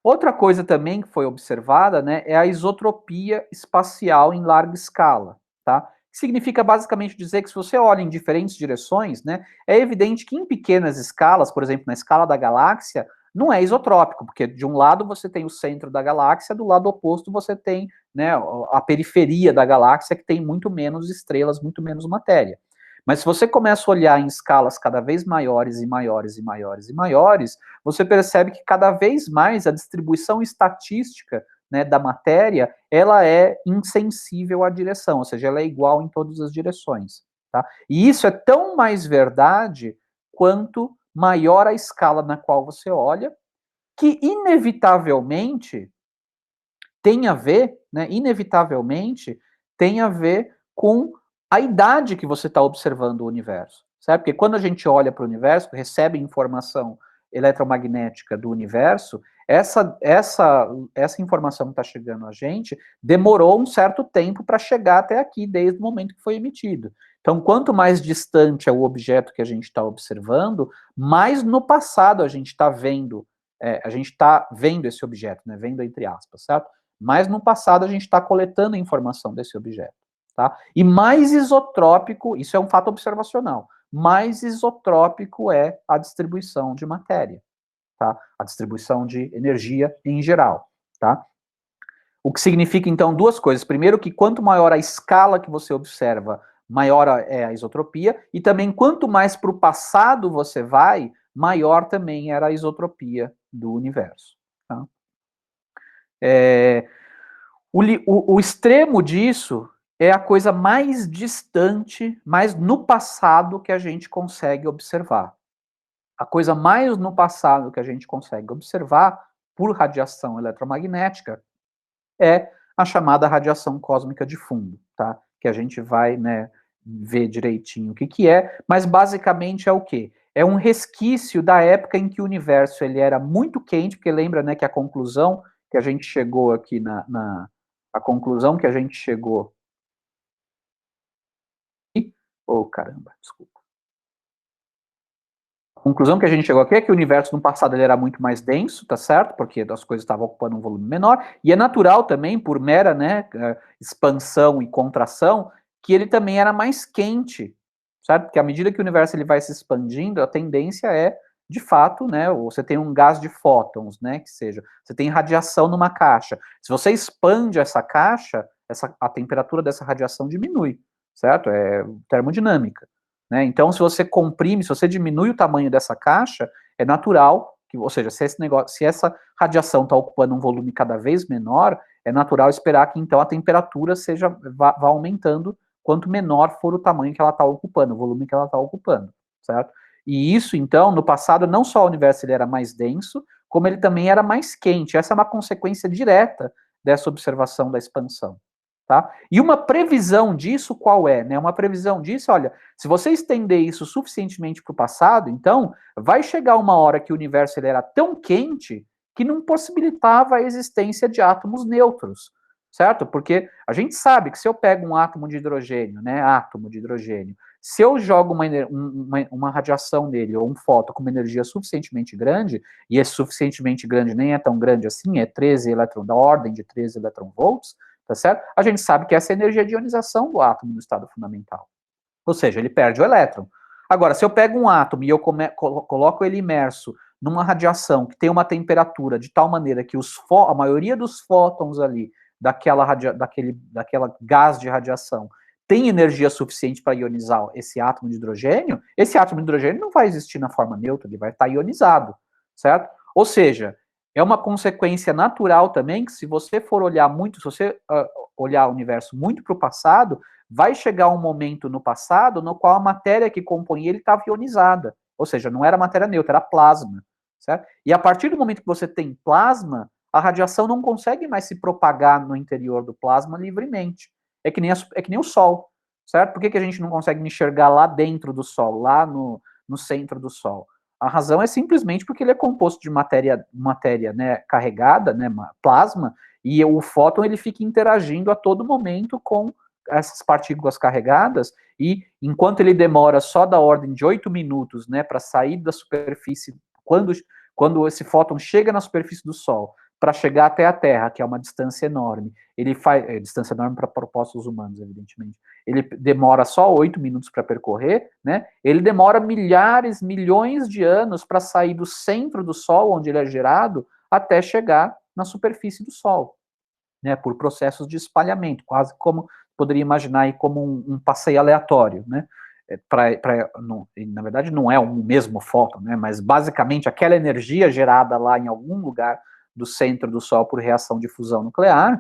Outra coisa também que foi observada, né, é a isotropia espacial em larga escala, tá? Significa basicamente dizer que se você olha em diferentes direções, né, é evidente que em pequenas escalas, por exemplo, na escala da galáxia, não é isotrópico, porque de um lado você tem o centro da galáxia, do lado oposto você tem, né, a periferia da galáxia, que tem muito menos estrelas, muito menos matéria. Mas se você começa a olhar em escalas cada vez maiores e maiores e maiores e maiores, você percebe que cada vez mais a distribuição estatística, né, da matéria, ela é insensível à direção, ou seja, ela é igual em todas as direções. Tá? E isso é tão mais verdade quanto maior a escala na qual você olha, que inevitavelmente tem a ver, né, inevitavelmente, tem a ver com a idade que você está observando o universo, certo? Porque quando a gente olha para o universo, recebe informação eletromagnética do universo, essa informação que está chegando a gente demorou um certo tempo para chegar até aqui, desde o momento que foi emitido. Então, quanto mais distante é o objeto que a gente está observando, mais no passado a gente está vendo, esse objeto, né? Vendo entre aspas, certo? Mas no passado a gente está coletando informação desse objeto. Tá? E mais isotrópico, isso é um fato observacional, mais isotrópico é a distribuição de matéria, tá? A distribuição de energia em geral. Tá? O que significa, então, duas coisas. Primeiro, que quanto maior a escala que você observa, maior é a isotropia, e também quanto mais para o passado você vai, maior também era a isotropia do universo. Tá? O extremo disso é a coisa mais distante, mais no passado que a gente consegue observar. A coisa mais no passado que a gente consegue observar por radiação eletromagnética é a chamada radiação cósmica de fundo, tá? Que a gente vai, né, ver direitinho o que é, mas basicamente é o quê? É um resquício da época em que o universo ele era muito quente, porque lembra, né, que a conclusão que a gente chegou aqui a conclusão que a gente chegou. Oh, caramba, desculpa. A conclusão que a gente chegou aqui é que o universo no passado ele era muito mais denso, tá certo? Porque as coisas estavam ocupando um volume menor, e é natural também, por mera, né, expansão e contração, que ele também era mais quente, certo? Porque à medida que o universo ele vai se expandindo, a tendência é, de fato, né, você tem um gás de fótons, né, que seja, você tem radiação numa caixa. Se você expande essa caixa, a temperatura dessa radiação diminui, certo? É termodinâmica. Né? Então, se você comprime, se você diminui o tamanho dessa caixa, é natural, ou seja, se essa radiação está ocupando um volume cada vez menor, é natural esperar que então a temperatura vá aumentando quanto menor for o tamanho que ela está ocupando, o volume que ela está ocupando, certo? E isso, então, no passado, não só o universo ele era mais denso, como ele também era mais quente. Essa é uma consequência direta dessa observação da expansão. Tá? E uma previsão disso qual é? Né? Uma previsão disso, olha, se você estender isso suficientemente para o passado, então vai chegar uma hora que o universo ele era tão quente que não possibilitava a existência de átomos neutros, certo? Porque a gente sabe que se eu pego um átomo de hidrogênio, né, átomo de hidrogênio, se eu jogo uma radiação nele, ou um fóton com uma energia suficientemente grande, e esse suficientemente grande nem é tão grande assim, é 13 elétron, da ordem de 13 eletronvolts, tá certo? A gente sabe que essa é a energia de ionização do átomo no estado fundamental. Ou seja, ele perde o elétron. Agora, se eu pego um átomo e eu coloco ele imerso numa radiação que tem uma temperatura de tal maneira que a maioria dos fótons ali daquela gás de radiação tem energia suficiente para ionizar esse átomo de hidrogênio não vai existir na forma neutra, ele vai estar ionizado, certo? Ou seja, é uma consequência natural também que se você for olhar muito, se você olhar o universo muito para o passado, vai chegar um momento no passado no qual a matéria que compõe ele estava ionizada, ou seja, não era matéria neutra, era plasma, certo? E a partir do momento que você tem plasma, a radiação não consegue mais se propagar no interior do plasma livremente. É que nem o Sol, certo? Por que a gente não consegue enxergar lá dentro do Sol, lá no centro do Sol? A razão é simplesmente porque ele é composto de matéria né, carregada, né, plasma, e o fóton ele fica interagindo a todo momento com essas partículas carregadas, e enquanto ele demora só da ordem de 8 minutos, né, para sair da superfície, quando esse fóton chega na superfície do Sol, para chegar até a Terra, que é uma distância enorme, ele faz distância enorme para propósitos humanos, evidentemente. Ele demora só 8 minutos para percorrer, né? Ele demora milhares, milhões de anos para sair do centro do Sol, onde ele é gerado, até chegar na superfície do Sol, né? Por processos de espalhamento, quase como poderia imaginar aí como um passeio aleatório, né? Na verdade, não é o mesmo fóton, né? Mas basicamente aquela energia gerada lá em algum lugar do centro do Sol por reação de fusão nuclear,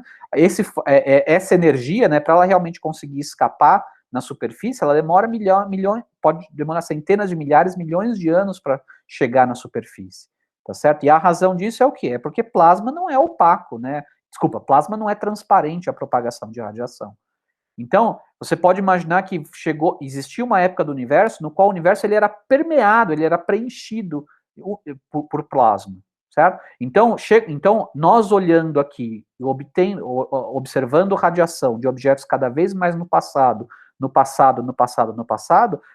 essa energia, né, para ela realmente conseguir escapar na superfície, ela demora milhões, pode demorar centenas de milhares, milhões de anos para chegar na superfície, tá certo? E a razão disso é o quê? É porque plasma não é opaco, né? Desculpa, plasma não é transparente à propagação de radiação. Então, você pode imaginar que existia uma época do universo no qual o universo ele era permeado, ele era preenchido por plasma, certo? Então, nós olhando aqui, observando radiação de objetos cada vez mais no passado,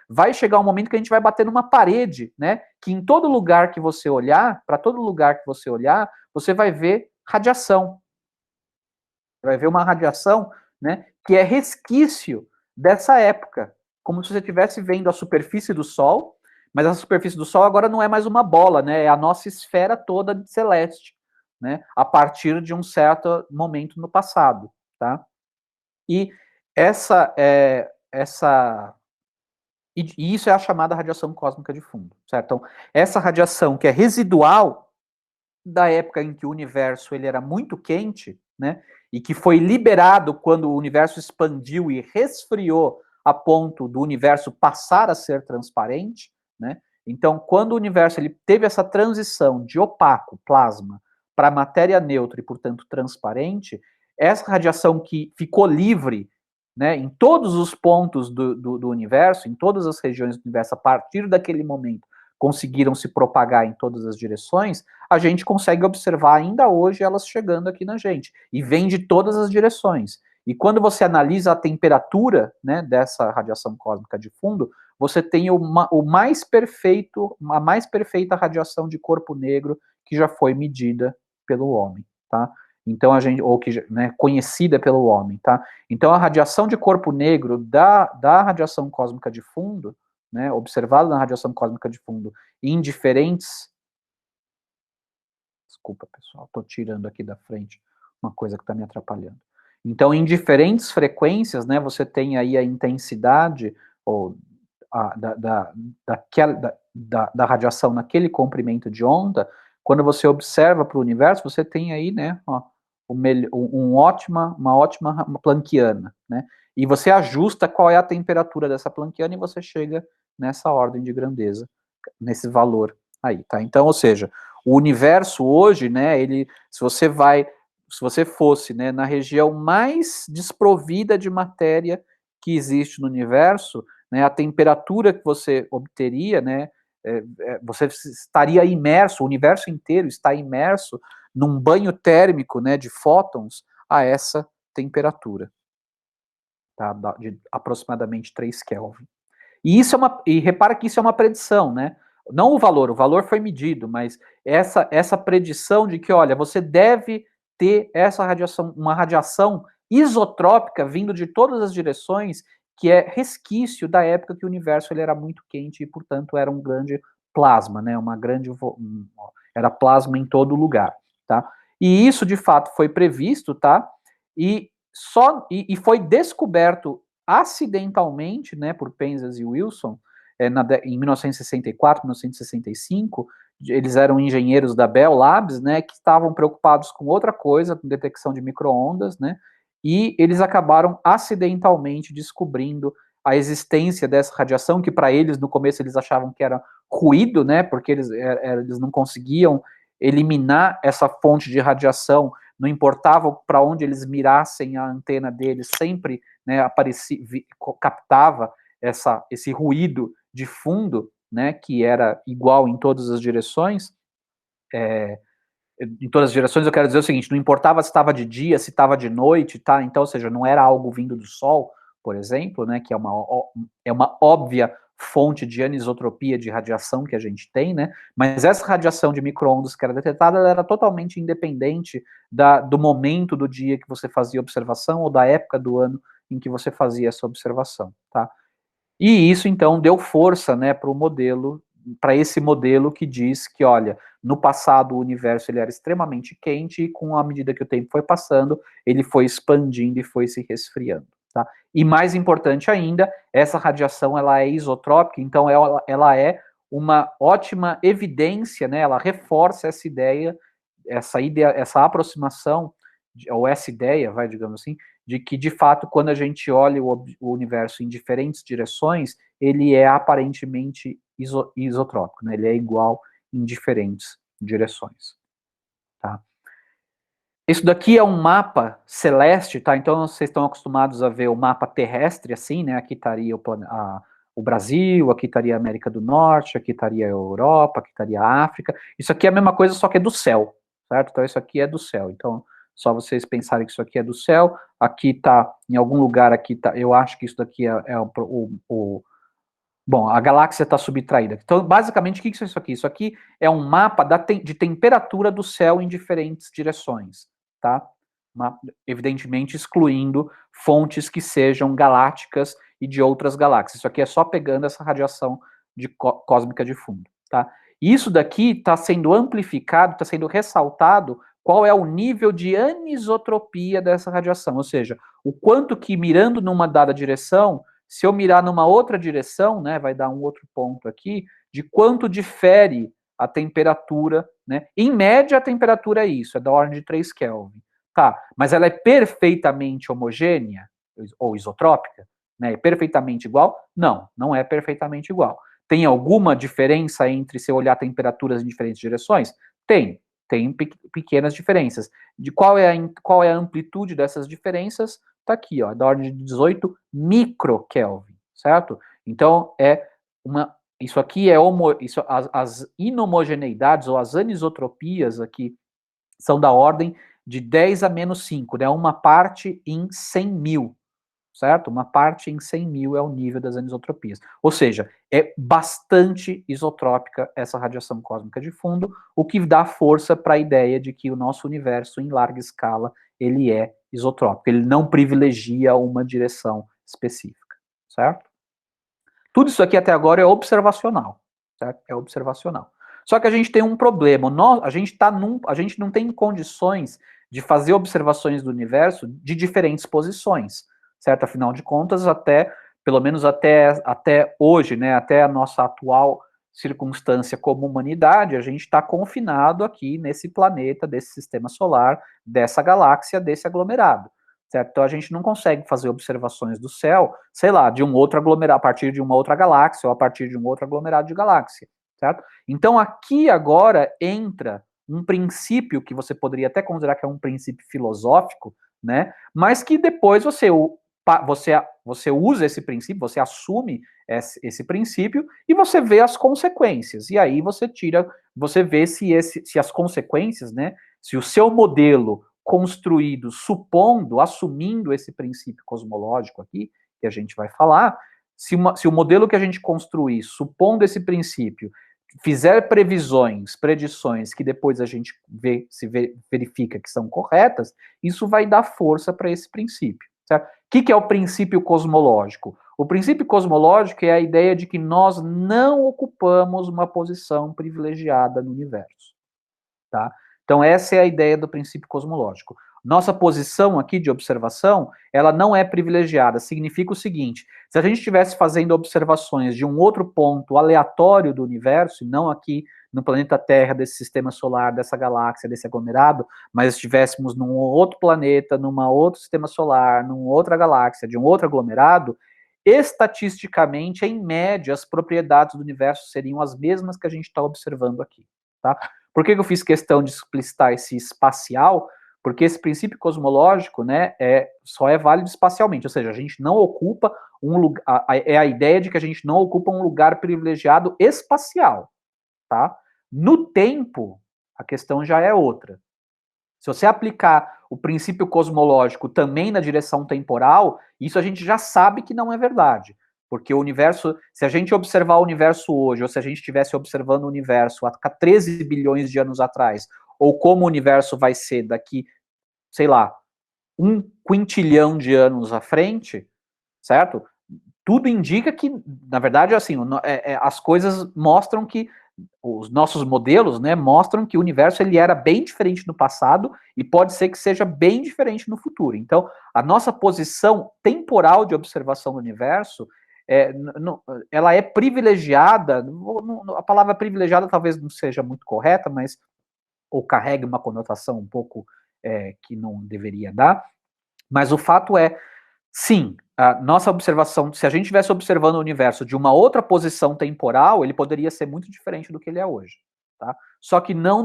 vai chegar um momento que a gente vai bater numa parede, né? Que em todo lugar que você olhar, para todo lugar que você olhar, você vai ver radiação. Vai ver uma radiação, né, que é resquício dessa época, como se você estivesse vendo a superfície do Sol, mas a superfície do Sol agora não é mais uma bola, né, é a nossa esfera toda celeste, né, a partir de um certo momento no passado, tá? E e isso é a chamada radiação cósmica de fundo, certo? Então, essa radiação que é residual da época em que o universo ele era muito quente, né, e que foi liberado quando o universo expandiu e resfriou a ponto do universo passar a ser transparente, né? Então, quando o universo ele teve essa transição de opaco, plasma, para matéria neutra e, portanto, transparente, essa radiação que ficou livre, né, em todos os pontos do universo, em todas as regiões do universo, a partir daquele momento, conseguiram se propagar em todas as direções, a gente consegue observar ainda hoje elas chegando aqui na gente. E vem de todas as direções. E quando você analisa a temperatura, né, dessa radiação cósmica de fundo, você tem a mais perfeita radiação de corpo negro que já foi medida pelo homem, tá? Então ou que, né, conhecida pelo homem, tá? Então a radiação de corpo negro da radiação cósmica de fundo, né, observada na radiação cósmica de fundo em diferentes. Desculpa, pessoal, estou tirando aqui da frente uma coisa que está me atrapalhando. Então, em diferentes frequências, né, você tem aí a intensidade ou da radiação naquele comprimento de onda. Quando você observa para o universo, você tem aí, né, ó, uma ótima Planckiana, né? E você ajusta qual é a temperatura dessa Planckiana e você chega nessa ordem de grandeza, nesse valor aí, tá? Então, ou seja, o universo hoje, né, se se você fosse, né, na região mais desprovida de matéria que existe no universo, né, a temperatura que você obteria, né, você estaria imerso, o universo inteiro está imerso num banho térmico, né, de fótons a essa temperatura, tá, de aproximadamente 3 Kelvin. E repara que isso é uma predição, né? Não o valor foi medido, mas essa predição de que, olha, você deve ter essa radiação, uma radiação isotrópica vindo de todas as direções, que é resquício da época que o universo ele era muito quente e, portanto, era um grande plasma, né? Era plasma em todo lugar, tá? E isso, de fato, foi previsto, tá? E foi descoberto acidentalmente, né, por Penzias e Wilson, em 1964, 1965, eles eram engenheiros da Bell Labs, né, que estavam preocupados com outra coisa, com detecção de micro-ondas, né, e eles acabaram acidentalmente descobrindo a existência dessa radiação, que para eles, no começo, eles achavam que era ruído, né, porque eles não conseguiam eliminar essa fonte de radiação, não importava para onde eles mirassem a antena deles, sempre, né, captava esse ruído de fundo, né, que era igual em todas as direções. Em todas as direções, eu quero dizer o seguinte: não importava se estava de dia, se estava de noite, tá? Então, ou seja, não era algo vindo do Sol, por exemplo, né, que é uma óbvia fonte de anisotropia de radiação que a gente tem, né? Mas essa radiação de micro-ondas que era detectada, ela era totalmente independente do momento do dia que você fazia a observação ou da época do ano em que você fazia essa observação, tá? E isso, então, deu força, né, para esse modelo que diz que, olha, no passado o universo ele era extremamente quente e com a medida que o tempo foi passando, ele foi expandindo e foi se resfriando, tá? E mais importante ainda, essa radiação ela é isotrópica, então ela é uma ótima evidência, né, ela reforça essa ideia, essa aproximação, ou essa ideia, digamos assim, de que, de fato, quando a gente olha o universo em diferentes direções, ele é aparentemente isotrópico, né? Ele é igual em diferentes direções, tá? Isso daqui é um mapa celeste, tá? Então, vocês estão acostumados a ver o mapa terrestre, assim, né? Aqui estaria o Brasil, aqui estaria a América do Norte, aqui estaria a Europa, aqui estaria a África. Isso aqui é a mesma coisa, só que é do céu, certo? Então, isso aqui é do céu. Então, só vocês pensarem que isso aqui é do céu. Aqui está, em algum lugar aqui, tá, eu acho que isso daqui bom, a galáxia está subtraída. Então, basicamente, o que é isso aqui? Isso aqui é um mapa de temperatura do céu em diferentes direções, tá? Evidentemente, excluindo fontes que sejam galácticas e de outras galáxias. Isso aqui é só pegando essa radiação cósmica de fundo, tá? E isso daqui está sendo amplificado, está sendo ressaltado qual é o nível de anisotropia dessa radiação, ou seja, o quanto que mirando numa dada direção, se eu mirar numa outra direção, né, vai dar um outro ponto aqui, de quanto difere a temperatura, né? Em média, a temperatura é isso, é da ordem de 3 Kelvin. Tá, mas ela é perfeitamente homogênea ou isotrópica? Né? É perfeitamente igual? Não, não é perfeitamente igual. Tem alguma diferença entre se eu olhar temperaturas em diferentes direções? Tem pequenas diferenças. De qual é a amplitude dessas diferenças? Está aqui, ó, da ordem de 18 microkelvin, certo? Então, isso aqui as inhomogeneidades ou as anisotropias aqui são da ordem de 10 a menos 5, né? Uma parte em 100 mil, certo? Uma parte em 100 mil é o nível das anisotropias. Ou seja, é bastante isotrópica essa radiação cósmica de fundo, o que dá força para a ideia de que o nosso universo, em larga escala, ele é isotrópico, ele não privilegia uma direção específica, certo? Tudo isso aqui até agora é observacional, certo? É observacional. Só que a gente tem um problema, a gente não tem condições de fazer observações do universo de diferentes posições, certo? Afinal de contas, pelo menos até hoje, né, até a nossa atual circunstância como humanidade, a gente está confinado aqui nesse planeta, desse sistema solar, dessa galáxia, desse aglomerado. Certo? Então a gente não consegue fazer observações do céu, sei lá, de um outro aglomerado, a partir de uma outra galáxia ou a partir de um outro aglomerado de galáxia, certo? Então aqui agora entra um princípio que você poderia até considerar que é um princípio filosófico, né? Mas que depois você usa esse princípio, você assume esse princípio e você vê as consequências. E aí você vê se as consequências, né? Se o seu modelo construído assumindo esse princípio cosmológico aqui, que a gente vai falar, se o modelo que a gente construir, supondo esse princípio, fizer predições que depois a gente verifica que são corretas, isso vai dar força para esse princípio. Certo? O que é o princípio cosmológico? O princípio cosmológico é a ideia de que nós não ocupamos uma posição privilegiada no universo. Tá? Então, essa é a ideia do princípio cosmológico. Nossa posição aqui de observação, ela não é privilegiada. Significa o seguinte: se a gente estivesse fazendo observações de um outro ponto aleatório do universo, e não aqui no planeta Terra, desse sistema solar, dessa galáxia, desse aglomerado, mas estivéssemos num outro planeta, num outro sistema solar, numa outra galáxia, de um outro aglomerado, estatisticamente, em média, as propriedades do universo seriam as mesmas que a gente está observando aqui. Tá? Por que eu fiz questão de explicitar esse espacial? Porque esse princípio cosmológico, né, só é válido espacialmente, ou seja, a gente não ocupa um lugar, é a ideia de que a gente não ocupa um lugar privilegiado espacial, tá? No tempo, a questão já é outra. Se você aplicar o princípio cosmológico também na direção temporal, isso a gente já sabe que não é verdade. Porque o universo, se a gente observar o universo hoje, ou se a gente estivesse observando o universo há 13 bilhões de anos atrás, ou como o universo vai ser daqui, sei lá, 1 quintilhão de anos à frente, certo? Tudo indica que, na verdade, assim, as coisas mostram que os nossos modelos, né, mostram que o universo ele era bem diferente no passado e pode ser que seja bem diferente no futuro. Então, a nossa posição temporal de observação do universo, ela é privilegiada, a palavra privilegiada talvez não seja muito correta, mas ou carregue uma conotação um pouco que não deveria dar, mas o fato é, sim, a nossa observação, se a gente estivesse observando o universo de uma outra posição temporal, ele poderia ser muito diferente do que ele é hoje. Tá? Só que não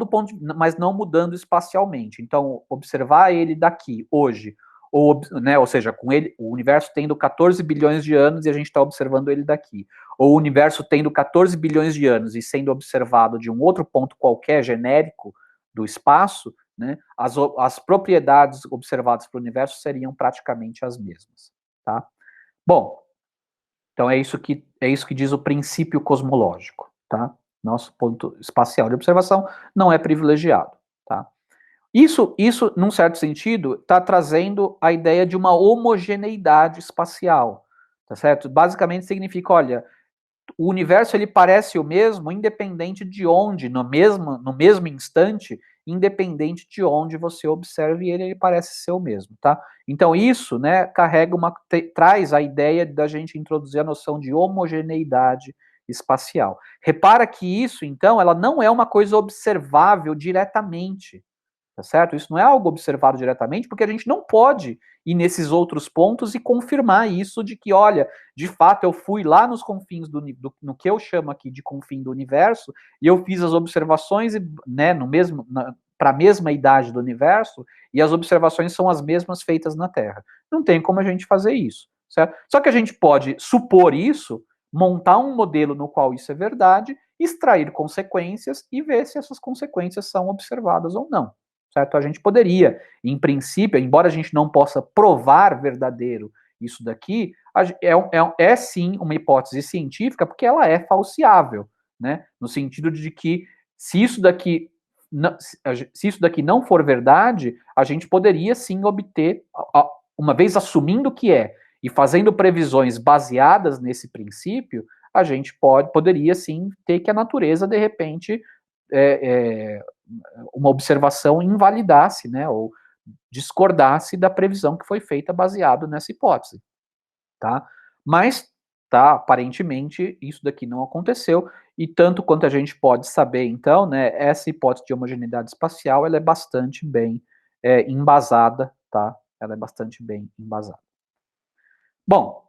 mas não mudando espacialmente. Então, observar ele daqui, hoje, ou seja, com ele, o universo tendo 14 bilhões de anos e a gente está observando ele daqui. Ou o universo tendo 14 bilhões de anos e sendo observado de um outro ponto qualquer genérico do espaço, né, as propriedades observadas para o universo seriam praticamente as mesmas. Tá? Bom, então é isso que diz o princípio cosmológico. Tá? Nosso ponto espacial de observação não é privilegiado. Tá? Isso, num certo sentido, está trazendo a ideia de uma homogeneidade espacial. Tá certo? Basicamente significa, olha, o universo ele parece o mesmo, independente de onde, no mesmo instante, independente de onde você observe ele parece ser o mesmo, tá? Então isso, né, traz a ideia da gente introduzir a noção de homogeneidade espacial. Repara que isso, então, ela não é uma coisa observável diretamente, tá certo? Isso não é algo observado diretamente, porque a gente não pode ir nesses outros pontos e confirmar isso de que, olha, de fato eu fui lá nos confins no que eu chamo aqui de confim do universo, e eu fiz as observações, né, para a mesma idade do universo, e as observações são as mesmas feitas na Terra. Não tem como a gente fazer isso, certo? Só que a gente pode supor isso, montar um modelo no qual isso é verdade, extrair consequências e ver se essas consequências são observadas ou não. Certo? A gente poderia, em princípio, embora a gente não possa provar verdadeiro isso daqui, é sim uma hipótese científica, porque ela é falseável, né? No sentido de que se isso daqui não for verdade, a gente poderia sim obter, uma vez assumindo que é e fazendo previsões baseadas nesse princípio, a gente poderia sim ter que a natureza de repente uma observação invalidasse, né, ou discordasse da previsão que foi feita baseado nessa hipótese, tá? Mas, tá, aparentemente isso daqui não aconteceu, e tanto quanto a gente pode saber, então, né, essa hipótese de homogeneidade espacial, ela é bastante bem embasada, tá? Ela é bastante bem embasada. Bom,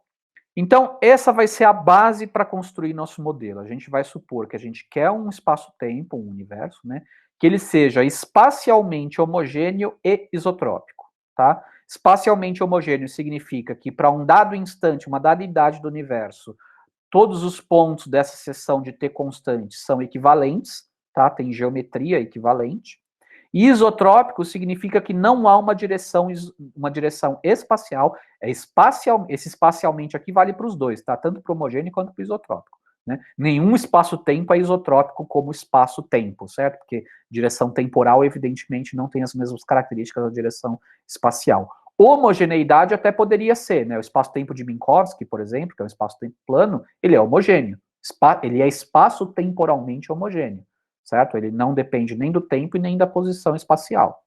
então essa vai ser a base para construir nosso modelo. A gente vai supor que a gente quer um espaço-tempo, um universo, né, que ele seja espacialmente homogêneo e isotrópico, tá? Espacialmente homogêneo significa que para um dado instante, uma dada idade do universo, todos os pontos dessa seção de T constante são equivalentes, tá? Tem geometria equivalente. E isotrópico significa que não há uma direção espacial, esse espacialmente aqui vale para os dois, tá? Tanto para o homogêneo quanto para o isotrópico. Né? Nenhum espaço-tempo é isotrópico como espaço-tempo, certo? Porque direção temporal, evidentemente, não tem as mesmas características da direção espacial. Homogeneidade até poderia ser, né? O espaço-tempo de Minkowski, por exemplo, que é um espaço-tempo plano, ele é homogêneo. Ele é espaço-temporalmente homogêneo, certo? Ele não depende nem do tempo e nem da posição espacial,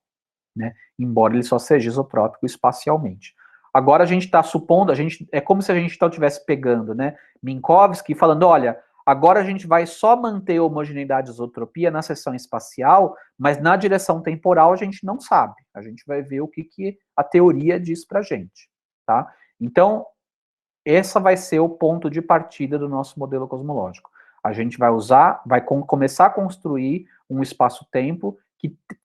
né? Embora ele só seja isotrópico espacialmente. Agora a gente está supondo, é como se a gente estivesse pegando, né, Minkowski, falando, olha, agora a gente vai só manter a homogeneidade e isotropia na seção espacial, mas na direção temporal a gente não sabe. A gente vai ver o que a teoria diz para a gente, tá? Então, esse vai ser o ponto de partida do nosso modelo cosmológico. A gente vai começar a construir um espaço-tempo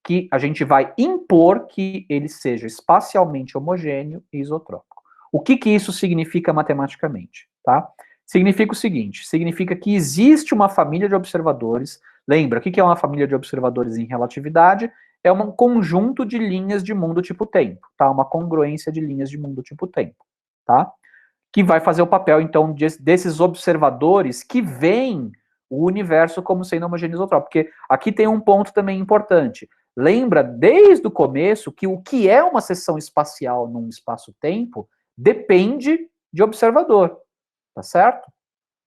que a gente vai impor que ele seja espacialmente homogêneo e isotrópico. O que isso significa matematicamente? Tá? Significa o seguinte, significa que existe uma família de observadores, lembra, o que é uma família de observadores em relatividade? É um conjunto de linhas de mundo tipo tempo, tá? Uma congruência de linhas de mundo tipo tempo, tá? Que vai fazer o papel, então, desses observadores que veem o universo como sendo homogêneo isotrópico. Porque aqui tem um ponto também importante. Lembra, desde o começo, que o que é uma seção espacial num espaço-tempo depende de observador, tá certo?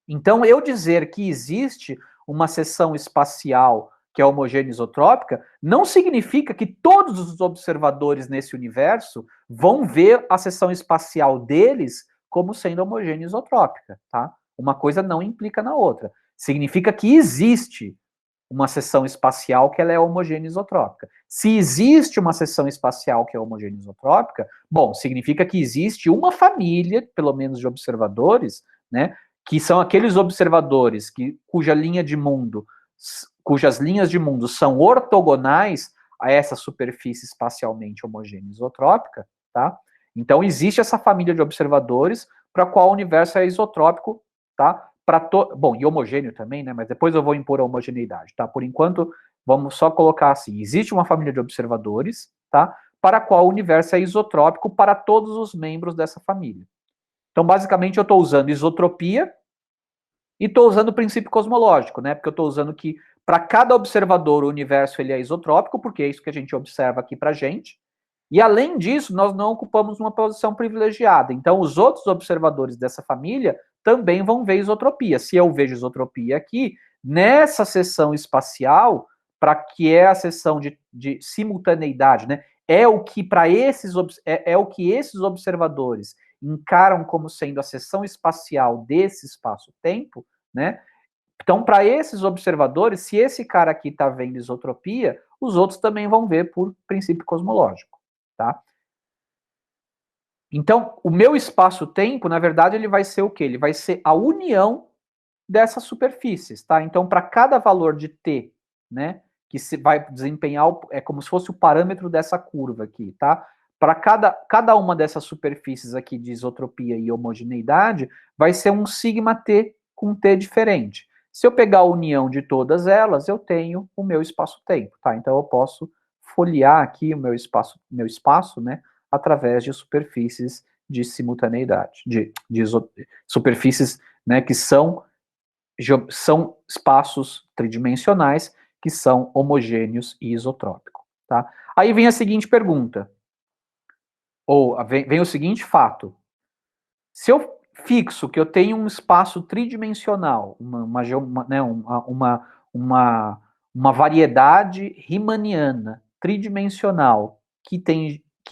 Então, eu dizer que existe uma seção espacial que é homogênea isotrópica, não significa que todos os observadores nesse universo vão ver a seção espacial deles como sendo homogênea isotrópica, tá? Uma coisa não implica na outra. Significa que existe uma seção espacial que ela é homogênea isotrópica. Se existe uma seção espacial que é homogênea isotrópica, bom, significa que existe uma família, pelo menos de observadores, né, que são aqueles observadores cujas linhas de mundo são ortogonais a essa superfície espacialmente homogênea isotrópica, tá? Então existe essa família de observadores para a qual o universo é isotrópico, tá? Bom, e homogêneo também, né? Mas depois eu vou impor a homogeneidade, tá? Por enquanto, vamos só colocar assim: existe uma família de observadores, tá? Para a qual o universo é isotrópico para todos os membros dessa família. Então, basicamente, eu estou usando isotropia e estou usando o princípio cosmológico, né? Porque eu estou usando que para cada observador o universo ele é isotrópico, porque é isso que a gente observa aqui para a gente. E além disso, nós não ocupamos uma posição privilegiada. Então, os outros observadores dessa família também vão ver isotropia. Se eu vejo isotropia aqui, nessa seção espacial, para que é a seção de simultaneidade, né? É o que para é o que esses observadores encaram como sendo a seção espacial desse espaço-tempo, né? Então, para esses observadores, se esse cara aqui está vendo isotropia, os outros também vão ver por princípio cosmológico, tá? Então, o meu espaço-tempo, na verdade, ele vai ser o quê? Ele vai ser a união dessas superfícies, tá? Então, para cada valor de t, né, que se vai desempenhar, é como se fosse o parâmetro dessa curva aqui, tá? Para cada uma dessas superfícies aqui de isotropia e homogeneidade, vai ser um sigma t com t diferente. Se eu pegar a união de todas elas, eu tenho o meu espaço-tempo, tá? Então, eu posso folhear aqui o meu espaço, né, através de superfícies de simultaneidade, superfícies, né, que são espaços tridimensionais que são homogêneos e isotrópicos, tá? Aí vem a seguinte pergunta, ou vem o seguinte fato. Se eu fixo que eu tenho um espaço tridimensional, uma variedade riemanniana tridimensional que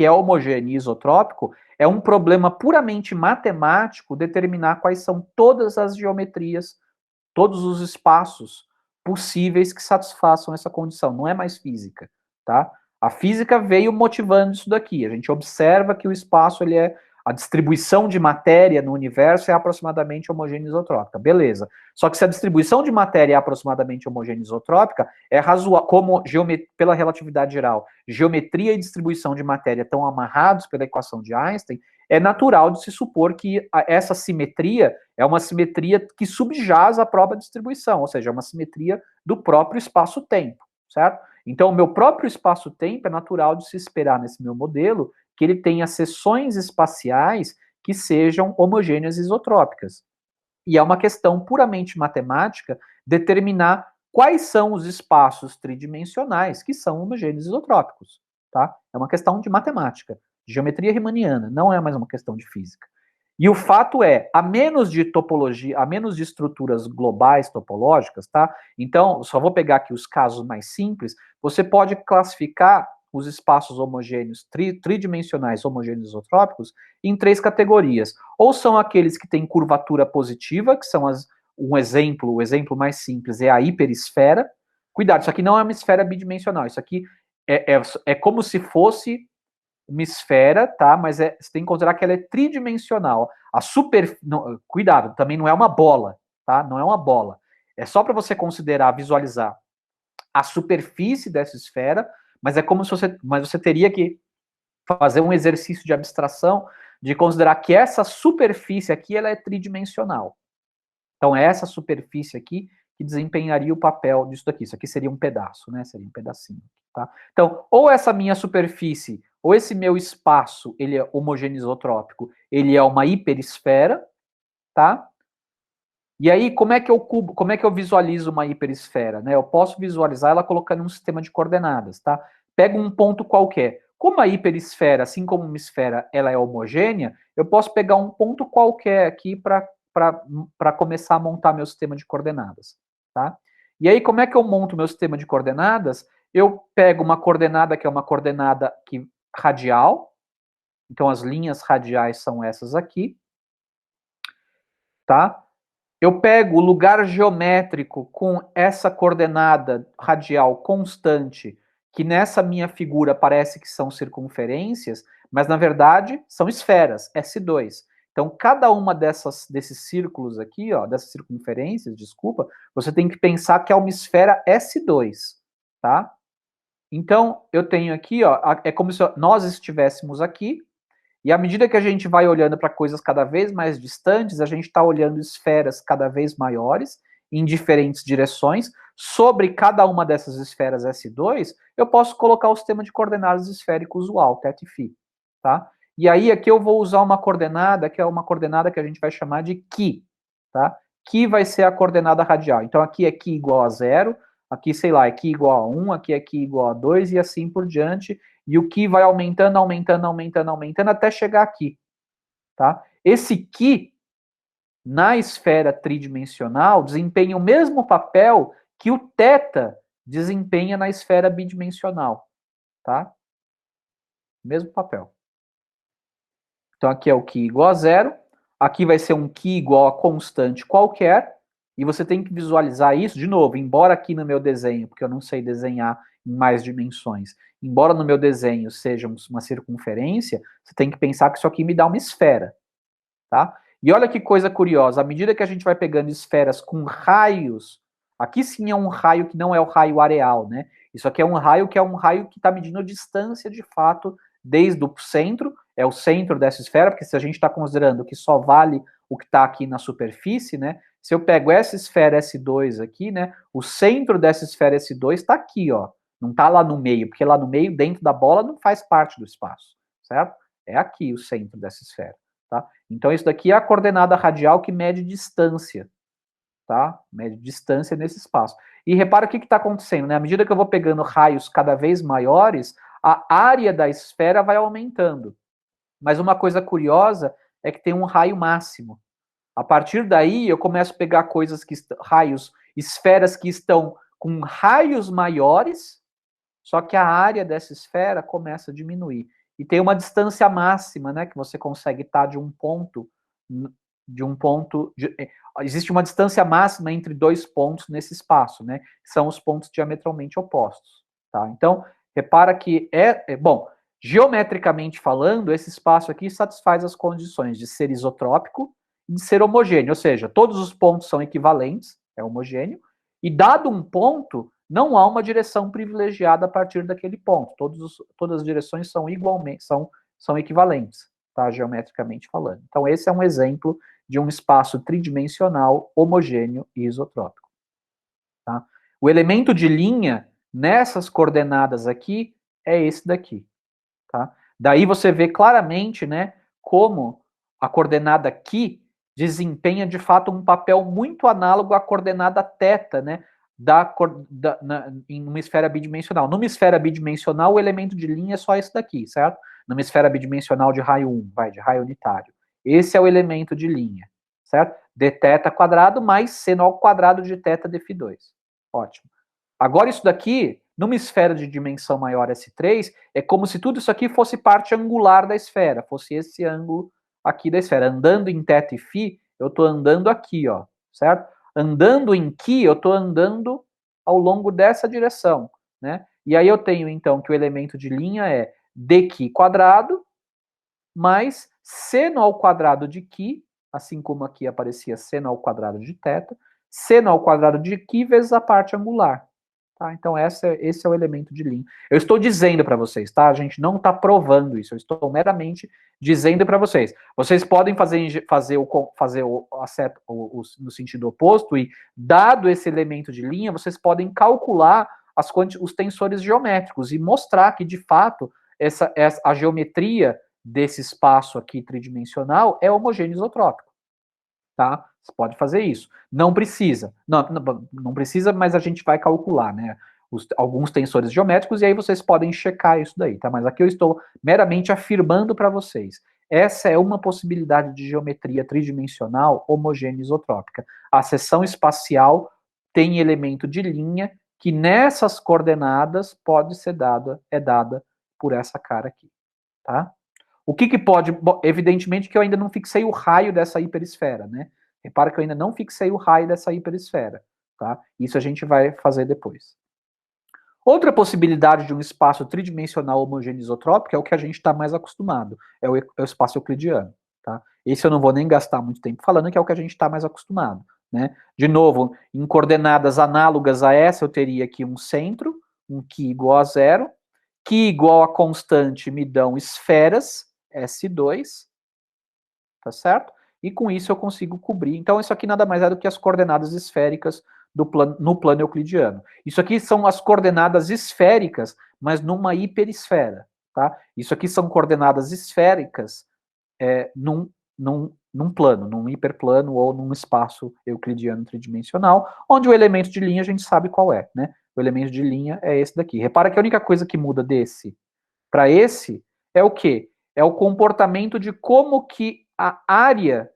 é homogêneo e isotrópico, é um problema puramente matemático determinar quais são todas as geometrias, todos os espaços possíveis que satisfaçam essa condição. Não é mais física, tá? A física veio motivando isso daqui. A gente observa que o espaço ele é a distribuição de matéria no universo é aproximadamente homogênea isotrópica. Beleza. Só que se a distribuição de matéria é aproximadamente homogênea isotrópica, é razoável, como pela relatividade geral, geometria e distribuição de matéria estão amarrados pela equação de Einstein, é natural de se supor que essa simetria é uma simetria que subjaz a própria distribuição, ou seja, é uma simetria do próprio espaço-tempo, certo? Então, o meu próprio espaço-tempo é natural de se esperar nesse meu modelo que ele tenha seções espaciais que sejam homogêneas isotrópicas. E é uma questão puramente matemática determinar quais são os espaços tridimensionais que são homogêneos isotrópicos, tá? É uma questão de matemática, de geometria riemanniana, não é mais uma questão de física. E o fato é, a menos de topologia, a menos de estruturas globais topológicas, tá? Então, só vou pegar aqui os casos mais simples, você pode classificar os espaços homogêneos, tridimensionais homogêneos isotrópicos, em três categorias. Ou são aqueles que têm curvatura positiva, que são o exemplo mais simples é a hiperesfera. Cuidado, isso aqui não é uma esfera bidimensional, isso aqui é como se fosse uma esfera, tá? Mas você tem que considerar que ela é tridimensional. Cuidado, também não é uma bola, tá? Não é uma bola. É só para você considerar, visualizar a superfície dessa esfera, mas é como se você teria que fazer um exercício de abstração de considerar que essa superfície aqui ela é tridimensional. Então é essa superfície aqui que desempenharia o papel disso daqui. Isso aqui seria um pedaço, né? Seria um pedacinho, tá? Então, ou essa minha superfície, ou esse meu espaço, ele é homogêneo isotrópico, ele é uma hiperesfera, tá? E aí, como é que eu visualizo uma hiperesfera, né? Eu posso visualizar ela colocando um sistema de coordenadas, tá? Pego um ponto qualquer. Como a hiperesfera, assim como uma esfera, ela é homogênea, eu posso pegar um ponto qualquer aqui para começar a montar meu sistema de coordenadas, tá? E aí, como é que eu monto meu sistema de coordenadas? Eu pego uma coordenada que é uma coordenada radial, então as linhas radiais são essas aqui, tá? Eu pego o lugar geométrico com essa coordenada radial constante, que nessa minha figura parece que são circunferências, mas na verdade são esferas, S2. Então, cada uma desses círculos aqui, ó, dessas circunferências, desculpa, você tem que pensar que é uma esfera S2, tá? Então, eu tenho aqui, ó, é como se nós estivéssemos aqui, e à medida que a gente vai olhando para coisas cada vez mais distantes, a gente está olhando esferas cada vez maiores, em diferentes direções. Sobre cada uma dessas esferas S2, eu posso colocar o sistema de coordenadas esférico usual, θ e φ, tá? E aí aqui eu vou usar uma coordenada, que é uma coordenada que a gente vai chamar de Φ, tá? Φ vai ser a coordenada radial. Então aqui é Φ igual a 0, aqui, sei lá, é Φ igual a 1, aqui é Φ igual a 2 e assim por diante, e o Ki vai aumentando, aumentando, aumentando, aumentando até chegar aqui, tá? Esse Ki, na esfera tridimensional, desempenha o mesmo papel que o θ desempenha na esfera bidimensional, tá? Mesmo papel. Então aqui é o Ki igual a 0, aqui vai ser um Ki igual a constante qualquer, e você tem que visualizar isso, de novo, embora aqui no meu desenho, porque eu não sei desenhar em mais dimensões, embora no meu desenho seja uma circunferência, você tem que pensar que isso aqui me dá uma esfera, tá? E olha que coisa curiosa, à medida que a gente vai pegando esferas com raios, aqui sim é um raio que não é o raio areal, né? Isso aqui é um raio que está medindo a distância de fato desde o centro, é o centro dessa esfera, porque se a gente está considerando que só vale o que está aqui na superfície, né? Se eu pego essa esfera S2 aqui, né? O centro dessa esfera S2 está aqui, ó. Não está lá no meio, porque lá no meio, dentro da bola, não faz parte do espaço, certo? É aqui o centro dessa esfera, tá? Então isso daqui é a coordenada radial que mede distância, tá? Mede distância nesse espaço. E repara o que está acontecendo, né? À medida que eu vou pegando raios cada vez maiores, a área da esfera vai aumentando. Mas uma coisa curiosa é que tem um raio máximo. A partir daí, eu começo a pegar esferas que estão com raios maiores, só que a área dessa esfera começa a diminuir. E tem uma distância máxima, né, que você consegue estar existe uma distância máxima entre dois pontos nesse espaço, né? São os pontos diametralmente opostos, tá? Então, repara que bom, Geometricamente falando, esse espaço aqui satisfaz as condições de ser isotrópico e de ser homogêneo, ou seja, todos os pontos são equivalentes, é homogêneo, e dado um ponto, não há uma direção privilegiada a partir daquele ponto. Todas as direções são igualmente, são equivalentes, tá? Geometricamente falando. Então, esse é um exemplo de um espaço tridimensional homogêneo e isotrópico. Tá? O elemento de linha nessas coordenadas aqui é esse daqui. Tá? Daí você vê claramente, né, como a coordenada aqui desempenha de fato um papel muito análogo à coordenada θ, né, em uma esfera bidimensional. Numa esfera bidimensional, o elemento de linha é só esse daqui, certo? Numa esfera bidimensional de raio 1, de raio unitário. Esse é o elemento de linha, certo? dθ quadrado mais seno ao quadrado de θ dφ2. Ótimo. Agora isso daqui, numa esfera de dimensão maior S3, é como se tudo isso aqui fosse parte angular da esfera, fosse esse ângulo aqui da esfera. Andando em θ e φ, eu estou andando aqui, ó, certo? Andando em Qi, eu estou andando ao longo dessa direção, né? E aí eu tenho, então, que o elemento de linha é dQi quadrado mais seno ao quadrado de Qi, assim como aqui aparecia seno ao quadrado de θ, seno ao quadrado de Qi vezes a parte angular. Tá? Então, esse é o elemento de linha. Eu estou dizendo para vocês, tá? A gente não está provando isso, eu estou meramente dizendo para vocês. Vocês podem no sentido oposto e, dado esse elemento de linha, vocês podem calcular os tensores geométricos e mostrar que, de fato, a geometria desse espaço aqui tridimensional é homogêneo isotrópico. Tá? Você pode fazer isso. Não precisa. Não precisa, mas a gente vai calcular, né? Alguns tensores geométricos, e aí vocês podem checar isso daí, tá? Mas aqui eu estou meramente afirmando para vocês. Essa é uma possibilidade de geometria tridimensional homogênea isotrópica. A seção espacial tem elemento de linha que nessas coordenadas pode ser dada por essa cara aqui, tá? O que pode... Bom, evidentemente que eu ainda não fixei o raio dessa hiperesfera, né? Repara que eu ainda não fixei o raio dessa hiperesfera, tá? Isso a gente vai fazer depois. Outra possibilidade de um espaço tridimensional homogêneo isotrópico é o que a gente está mais acostumado, é o espaço euclidiano, tá? Esse eu não vou nem gastar muito tempo falando, que é o que a gente está mais acostumado, né? De novo, em coordenadas análogas a essa, eu teria aqui um centro, um Qi igual a zero, Qi igual a constante me dão esferas, S2, tá certo? E com isso eu consigo cobrir. Então isso aqui nada mais é do que as coordenadas esféricas no plano euclidiano. Isso aqui são as coordenadas esféricas, mas numa hiperesfera, tá? Isso aqui são coordenadas esféricas num plano, num hiperplano ou num espaço euclidiano tridimensional, onde o elemento de linha a gente sabe qual é, né? O elemento de linha é esse daqui. Repara que a única coisa que muda desse para esse é o quê? É o comportamento de como que a área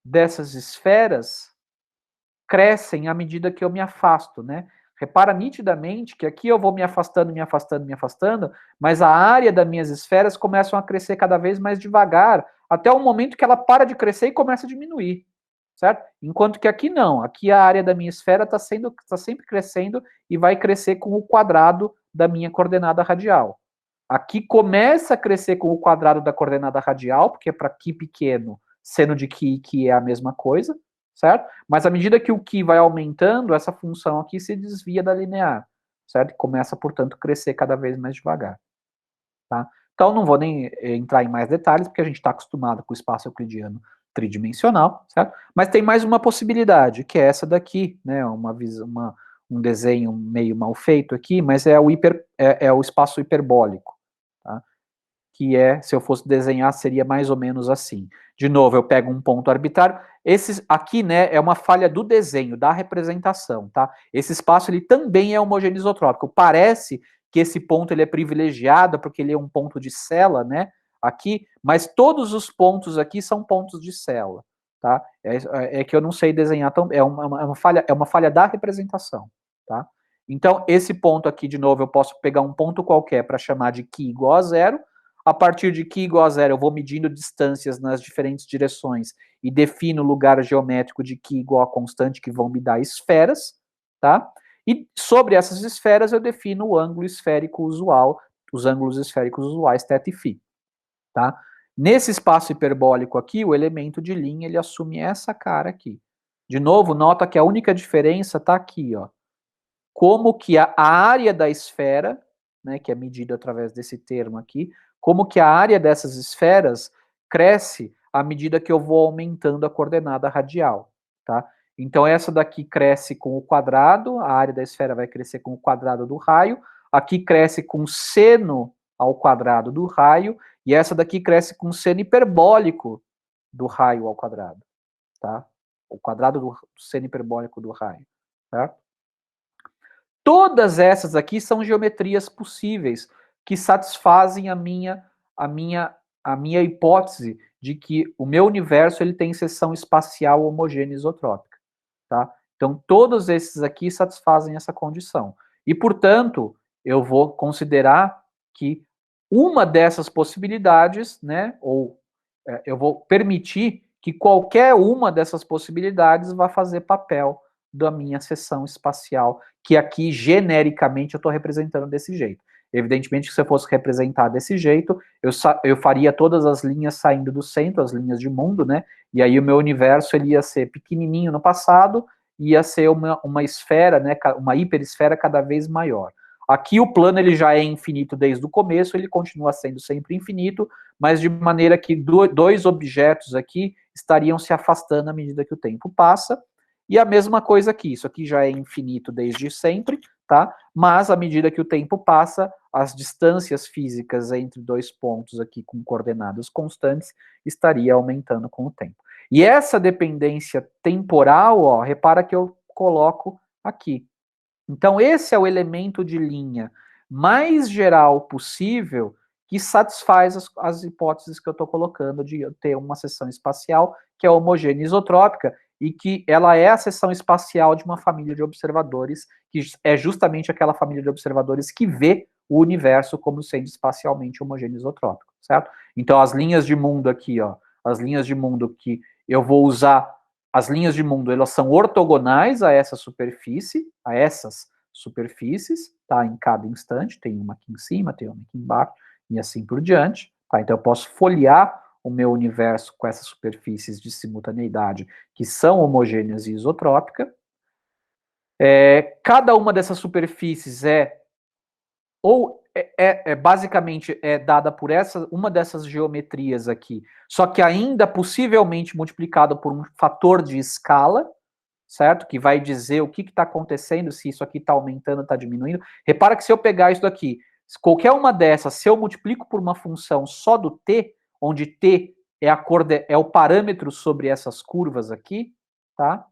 dessas esferas crescem à medida que eu me afasto, né? Repara nitidamente que aqui eu vou me afastando, me afastando, me afastando, mas a área das minhas esferas começam a crescer cada vez mais devagar, até o momento que ela para de crescer e começa a diminuir, certo? Enquanto que aqui não, aqui a área da minha esfera está sempre crescendo e vai crescer com o quadrado da minha coordenada radial. Aqui começa a crescer com o quadrado da coordenada radial, porque é para Qi pequeno, seno de Qi é a mesma coisa, certo? Mas à medida que o Qi vai aumentando, essa função aqui se desvia da linear, certo? E começa, portanto, a crescer cada vez mais devagar, tá? Então não vou nem entrar em mais detalhes, porque a gente está acostumado com o espaço euclidiano tridimensional, certo? Mas tem mais uma possibilidade, que é essa daqui, né? Um desenho meio mal feito aqui, mas é o espaço hiperbólico, tá? Que se eu fosse desenhar, seria mais ou menos assim. De novo, eu pego um ponto arbitrário. Esse aqui, né, é uma falha do desenho, da representação, tá? Esse espaço, ele também é homogêneo isotrópico. Parece que esse ponto ele é privilegiado porque ele é um ponto de célula, né? Aqui, mas todos os pontos aqui são pontos de célula, tá? É que eu não sei desenhar tão. É uma falha da representação, tá? Então, esse ponto aqui, de novo, eu posso pegar um ponto qualquer para chamar de Qi igual a zero. A partir de Qi igual a zero, eu vou medindo distâncias nas diferentes direções e defino o lugar geométrico de Qi igual a constante, que vão me dar esferas, tá? E sobre essas esferas eu defino o ângulo esférico usual, os ângulos esféricos usuais θ e φ, tá? Nesse espaço hiperbólico aqui, o elemento de linha, ele assume essa cara aqui. De novo, nota que a única diferença está aqui, ó. Como que a área da esfera, né, que é medida através desse termo aqui, como que a área dessas esferas cresce à medida que eu vou aumentando a coordenada radial, tá? Então essa daqui cresce com o quadrado, a área da esfera vai crescer com o quadrado do raio, aqui cresce com seno ao quadrado do raio, e essa daqui cresce com seno hiperbólico do raio ao quadrado, tá? O quadrado do seno hiperbólico do raio, certo? Todas essas aqui são geometrias possíveis que satisfazem a minha hipótese de que o meu universo ele tem seção espacial homogênea isotrópica, tá? Então todos esses aqui satisfazem essa condição. E portanto, eu vou considerar que uma dessas possibilidades, né, ou eu vou permitir que qualquer uma dessas possibilidades vá fazer papel da minha seção espacial, que aqui, genericamente, eu estou representando desse jeito. Evidentemente que se eu fosse representar desse jeito, eu faria todas as linhas saindo do centro, as linhas de mundo, né? E aí o meu universo ele ia ser pequenininho no passado, ia ser uma esfera, né? Uma hiperesfera cada vez maior. Aqui o plano ele já é infinito desde o começo, ele continua sendo sempre infinito, mas de maneira que dois objetos aqui estariam se afastando à medida que o tempo passa. E a mesma coisa aqui, isso aqui já é infinito desde sempre, tá? Mas à medida que o tempo passa, as distâncias físicas entre dois pontos aqui com coordenadas constantes estaria aumentando com o tempo. E essa dependência temporal, ó, repara que eu coloco aqui. Então esse é o elemento de linha mais geral possível que satisfaz as hipóteses que eu estou colocando de ter uma seção espacial que é homogênea isotrópica e que ela é a seção espacial de uma família de observadores, que é justamente aquela família de observadores que vê o universo como sendo espacialmente homogêneo isotrópico, certo? Então as linhas de mundo aqui, ó, as linhas de mundo que eu vou usar, as linhas de mundo, elas são ortogonais a essa superfície, a essas superfícies, tá? Em cada instante, tem uma aqui em cima, tem uma aqui embaixo, e assim por diante, tá? Então eu posso folhear o meu universo com essas superfícies de simultaneidade que são homogêneas e isotrópicas. Cada uma dessas superfícies basicamente dada por uma dessas geometrias aqui, só que ainda possivelmente multiplicado por um fator de escala, certo? Que vai dizer o que está acontecendo, se isso aqui está aumentando, está diminuindo. Repara que se eu pegar isso daqui, qualquer uma dessas, se eu multiplico por uma função só do t, onde t é o parâmetro sobre essas curvas aqui, tá?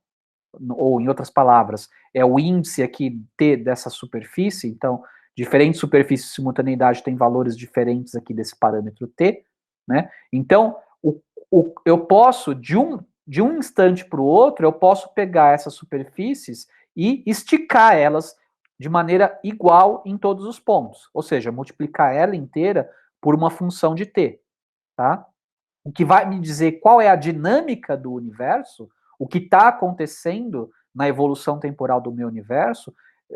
Ou, em outras palavras, é o índice aqui t dessa superfície, então, diferentes superfícies de simultaneidade têm valores diferentes aqui desse parâmetro t, né? Então, eu posso, de um instante para o outro, eu posso pegar essas superfícies e esticar elas de maneira igual em todos os pontos, ou seja, multiplicar ela inteira por uma função de t, tá? O que vai me dizer qual é a dinâmica do universo, o que está acontecendo na evolução temporal do meu universo,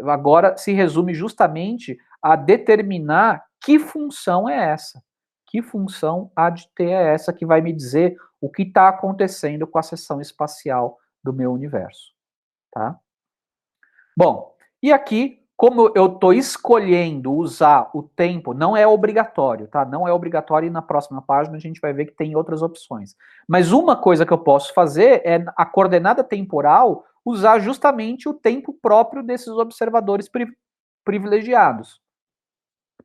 agora se resume justamente a determinar que função é essa. Que função há de ter é essa que vai me dizer o que está acontecendo com a seção espacial do meu universo, tá? Bom, e aqui, como eu estou escolhendo usar o tempo, não é obrigatório, tá? Não é obrigatório e na próxima página a gente vai ver que tem outras opções. Mas uma coisa que eu posso fazer é a coordenada temporal usar justamente o tempo próprio desses observadores privilegiados.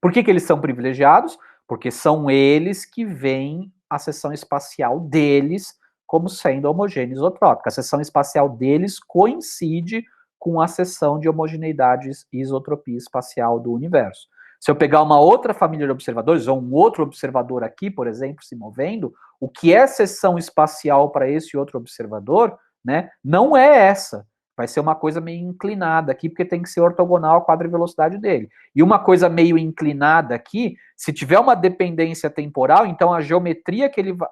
Por que eles são privilegiados? Porque são eles que veem a seção espacial deles como sendo homogênea isotrópica. A seção espacial deles coincide com a seção de homogeneidade e isotropia espacial do universo. Se eu pegar uma outra família de observadores, ou um outro observador aqui, por exemplo, se movendo, o que é seção espacial para esse outro observador, né, não é essa. Vai ser uma coisa meio inclinada aqui, porque tem que ser ortogonal à quadrivelocidade dele. E uma coisa meio inclinada aqui, se tiver uma dependência temporal, então a geometria que ele vai...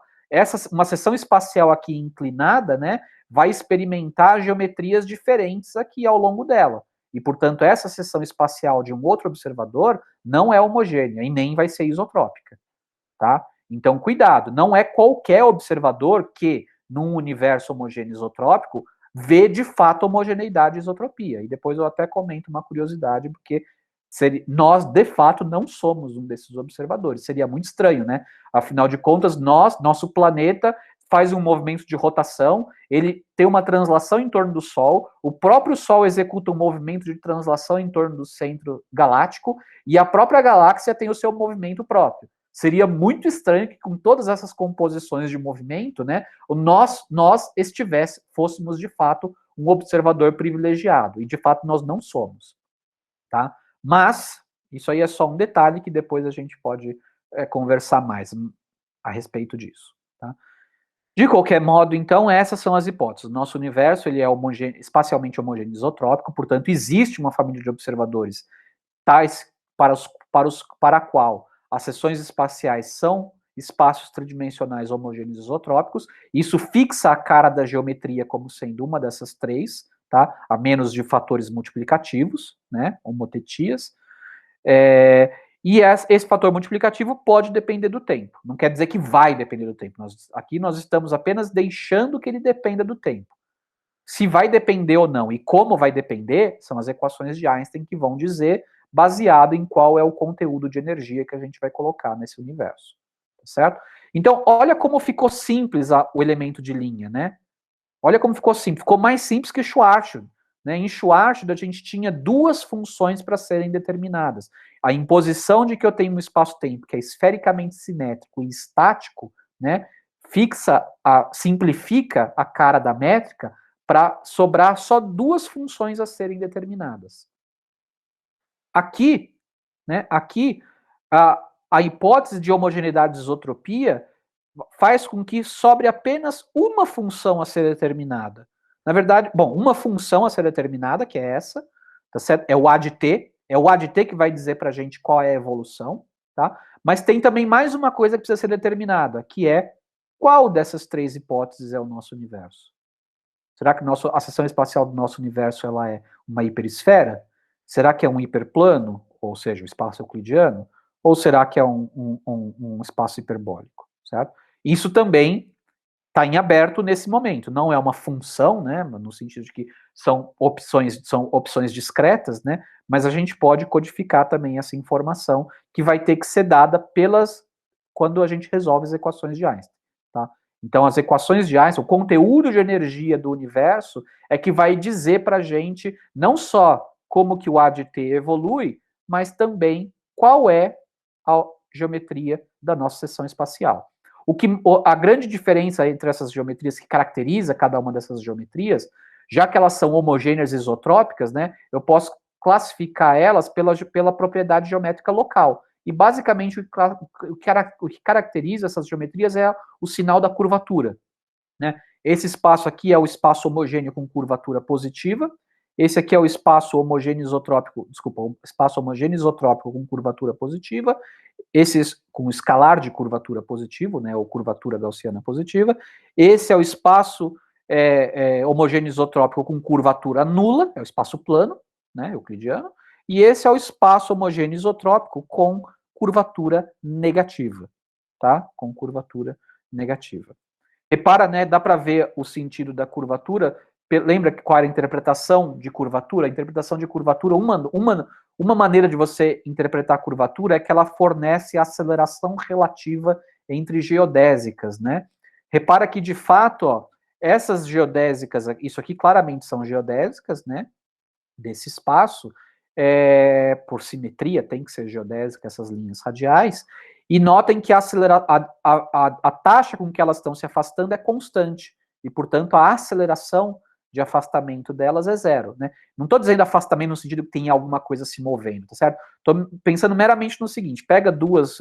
uma seção espacial aqui inclinada, né, vai experimentar geometrias diferentes aqui ao longo dela. E, portanto, essa seção espacial de um outro observador não é homogênea e nem vai ser isotrópica, tá? Então, cuidado, não é qualquer observador que, num universo homogêneo isotrópico, vê de fato homogeneidade e isotropia. E depois eu até comento uma curiosidade, porque nós, de fato, não somos um desses observadores. Seria muito estranho, né? Afinal de contas, nosso planeta faz um movimento de rotação, ele tem uma translação em torno do Sol, o próprio Sol executa um movimento de translação em torno do centro galáctico, e a própria galáxia tem o seu movimento próprio. Seria muito estranho que com todas essas composições de movimento, né, nós fôssemos de fato um observador privilegiado, e de fato nós não somos, tá? Mas isso aí é só um detalhe que depois a gente pode conversar mais a respeito disso, tá? De qualquer modo, então, essas são as hipóteses. O nosso universo ele é espacialmente homogêneo isotrópico, portanto, existe uma família de observadores tais para a qual as seções espaciais são espaços tridimensionais homogêneos isotrópicos. Isso fixa a cara da geometria como sendo uma dessas três, tá? A menos de fatores multiplicativos, né? Homotetias. E esse fator multiplicativo pode depender do tempo. Não quer dizer que vai depender do tempo. Aqui nós estamos apenas deixando que ele dependa do tempo. Se vai depender ou não e como vai depender, são as equações de Einstein que vão dizer, baseado em qual é o conteúdo de energia que a gente vai colocar nesse universo. Tá certo? Então, olha como ficou simples o elemento de linha, né? Olha como ficou simples. Ficou mais simples que Schwarzschild. Né? Em Schwarzschild, a gente tinha duas funções para serem determinadas. A imposição de que eu tenho um espaço-tempo que é esfericamente simétrico e estático, né, simplifica a cara da métrica para sobrar só duas funções a serem determinadas. Aqui, né, a hipótese de homogeneidade de isotropia faz com que sobre apenas uma função a ser determinada. Na verdade, bom, uma função a ser determinada, que é essa, tá certo? É o A de T, é o A de T que vai dizer para a gente qual é a evolução, tá? Mas tem também mais uma coisa que precisa ser determinada, que é qual dessas três hipóteses é o nosso universo. Será que a seção espacial do nosso universo ela é uma hiperesfera? Será que é um hiperplano, ou seja, o espaço euclidiano? Ou será que é um espaço hiperbólico, certo? Isso também está em aberto nesse momento. Não é uma função, né, no sentido de que são opções discretas, né, mas a gente pode codificar também essa informação que vai ter que ser dada quando a gente resolve as equações de Einstein, tá? Então, as equações de Einstein, o conteúdo de energia do universo é que vai dizer para a gente não só como que o A de T evolui, mas também qual é a geometria da nossa seção espacial. A grande diferença entre essas geometrias que caracteriza cada uma dessas geometrias, já que elas são homogêneas isotrópicas, né, eu posso classificar elas pela propriedade geométrica local. E basicamente o que caracteriza essas geometrias é o sinal da curvatura, né? Esse espaço aqui é o espaço homogêneo com curvatura positiva. Esse aqui é o espaço homogêneo isotrópico, o espaço homogêneo isotrópico com curvatura positiva. Esse com escalar de curvatura positivo, né, ou curvatura gaussiana positiva. Esse é o espaço homogêneo isotrópico com curvatura nula, é o espaço plano, né, euclidiano. E esse é o espaço homogêneo isotrópico com curvatura negativa, tá? Com curvatura negativa. Repara, né, dá para ver o sentido da curvatura. Lembra qual era a interpretação de curvatura? A interpretação de curvatura, uma maneira de você interpretar a curvatura é que ela fornece a aceleração relativa entre geodésicas, né? Repara que, de fato, ó, essas geodésicas, isso aqui claramente são geodésicas, né? Desse espaço, por simetria, tem que ser geodésica essas linhas radiais, e notem que a taxa com que elas estão se afastando é constante, e, portanto, a aceleração de afastamento delas é zero, né? Não estou dizendo afastamento no sentido que tem alguma coisa se movendo, tá certo? Estou pensando meramente no seguinte, pega duas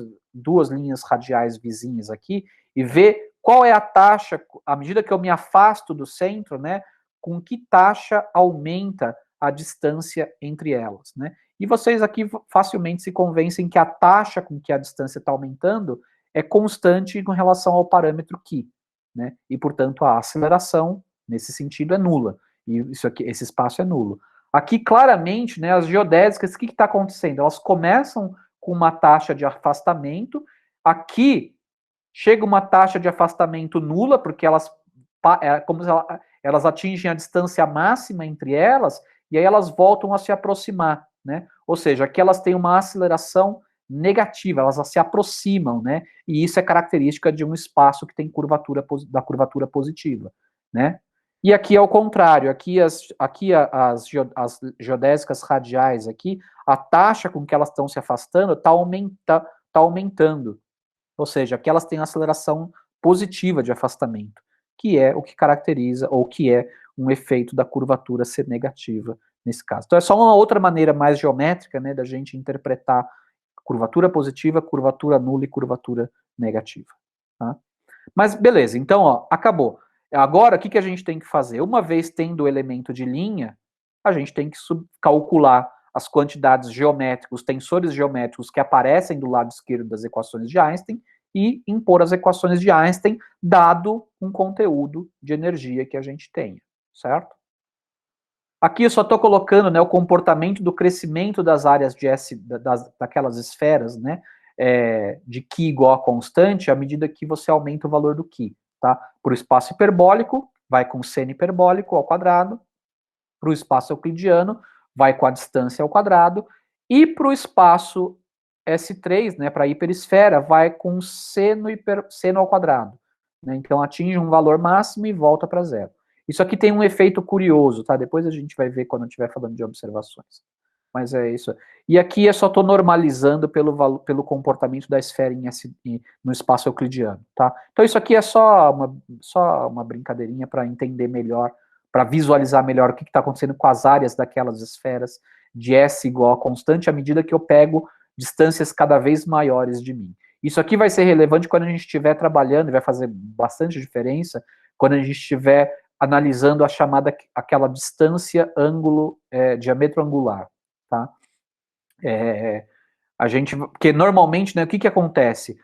linhas radiais vizinhas aqui e vê qual é a taxa, à medida que eu me afasto do centro, né? Com que taxa aumenta a distância entre elas, né? E vocês aqui facilmente se convencem que a taxa com que a distância está aumentando é constante com relação ao parâmetro Qi, né? E, portanto, a aceleração, nesse sentido, é nula. E esse espaço é nulo. Aqui, claramente, né, as geodésicas, o que está acontecendo? Elas começam com uma taxa de afastamento. Aqui, chega uma taxa de afastamento nula, porque como se elas atingem a distância máxima entre elas, e aí elas voltam a se aproximar, né? Ou seja, aqui elas têm uma aceleração negativa, elas se aproximam, né? E isso é característica de um espaço que tem da curvatura positiva, né? E aqui é o contrário, as geodésicas radiais aqui, a taxa com que elas estão se afastando tá aumentando. Ou seja, aqui elas têm aceleração positiva de afastamento, que é o que caracteriza, ou que é um efeito da curvatura ser negativa nesse caso. Então é só uma outra maneira mais geométrica, né, da gente interpretar curvatura positiva, curvatura nula e curvatura negativa. Tá? Mas beleza, então ó, acabou. Agora o que a gente tem que fazer? Uma vez tendo o elemento de linha, a gente tem que calcular as quantidades geométricas, os tensores geométricos que aparecem do lado esquerdo das equações de Einstein e impor as equações de Einstein, dado um conteúdo de energia que a gente tenha, certo? Aqui eu só estou colocando, né, o comportamento do crescimento das áreas de S, daquelas esferas, né, de Qi igual a constante, à medida que você aumenta o valor do Qi, tá? Para o espaço hiperbólico, vai com seno hiperbólico ao quadrado. Para o espaço euclidiano, vai com a distância ao quadrado. E para o espaço S3, né, para a hiperesfera, vai com seno ao quadrado. Né? Então atinge um valor máximo e volta para zero. Isso aqui tem um efeito curioso, tá? Depois a gente vai ver quando eu estiver falando de observações. Mas é isso. E aqui eu só estou normalizando pelo comportamento da esfera no espaço euclidiano, tá? Então isso aqui é só uma brincadeirinha para entender melhor, para visualizar melhor o que está acontecendo com as áreas daquelas esferas de S igual a constante à medida que eu pego distâncias cada vez maiores de mim. Isso aqui vai ser relevante quando a gente estiver trabalhando, e vai fazer bastante diferença quando a gente estiver analisando aquela distância ângulo, diâmetro angular, tá? Porque normalmente, né, o que acontece?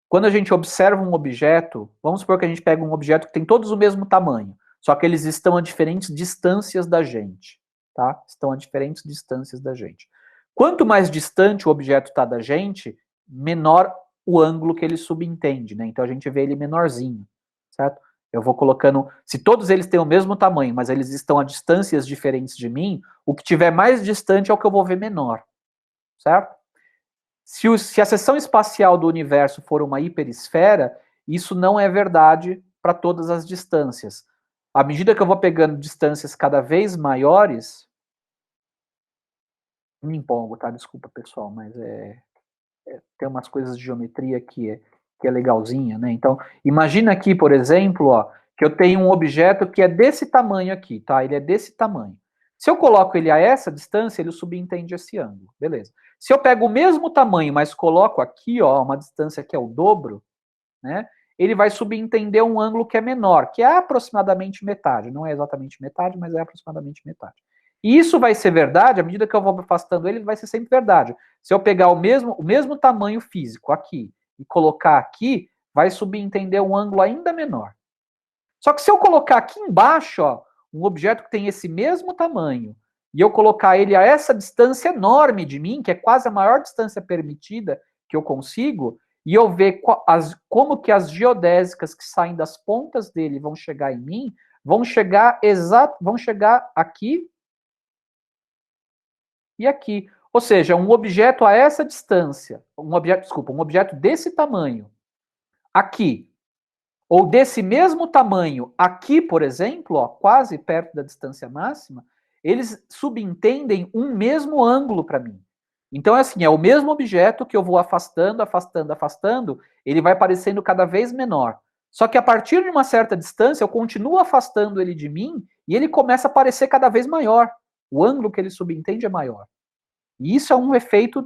Quando a gente observa um objeto, vamos supor que a gente pega um objeto que tem todos o mesmo tamanho, só que eles estão a diferentes distâncias da gente, tá? Estão a diferentes distâncias da gente. Quanto mais distante o objeto está da gente, menor o ângulo que ele subentende, né? Então a gente vê ele menorzinho, certo? Eu vou colocando, se todos eles têm o mesmo tamanho, mas eles estão a distâncias diferentes de mim, o que tiver mais distante é o que eu vou ver menor, certo? Se a seção espacial do universo for uma hiperesfera, isso não é verdade para todas as distâncias. À medida que eu vou pegando distâncias cada vez maiores, me empolgo, tá? Desculpa, pessoal, mas tem umas coisas de geometria que é legalzinha, né? Então, imagina aqui, por exemplo, ó, que eu tenho um objeto que é desse tamanho aqui, tá? Ele é desse tamanho. Se eu coloco ele a essa distância, ele subentende esse ângulo, beleza. Se eu pego o mesmo tamanho, mas coloco aqui, ó, uma distância que é o dobro, né? Ele vai subentender um ângulo que é menor, que é aproximadamente metade. Não é exatamente metade, mas é aproximadamente metade. E isso vai ser verdade, à medida que eu vou afastando ele, vai ser sempre verdade. Se eu pegar o mesmo tamanho físico aqui e colocar aqui, vai subentender um ângulo ainda menor. Só que se eu colocar aqui embaixo, ó, um objeto que tem esse mesmo tamanho, e eu colocar ele a essa distância enorme de mim, que é quase a maior distância permitida que eu consigo, e eu ver como que as geodésicas que saem das pontas dele vão chegar em mim, vão chegar aqui e aqui. Ou seja, um objeto a essa distância, um objeto desse tamanho, aqui, ou desse mesmo tamanho, aqui, por exemplo, ó, quase perto da distância máxima, eles subentendem um mesmo ângulo para mim. Então, é assim, é o mesmo objeto que eu vou afastando, afastando, afastando, ele vai parecendo cada vez menor. Só que a partir de uma certa distância, eu continuo afastando ele de mim e ele começa a parecer cada vez maior. O ângulo que ele subentende é maior. E isso é um efeito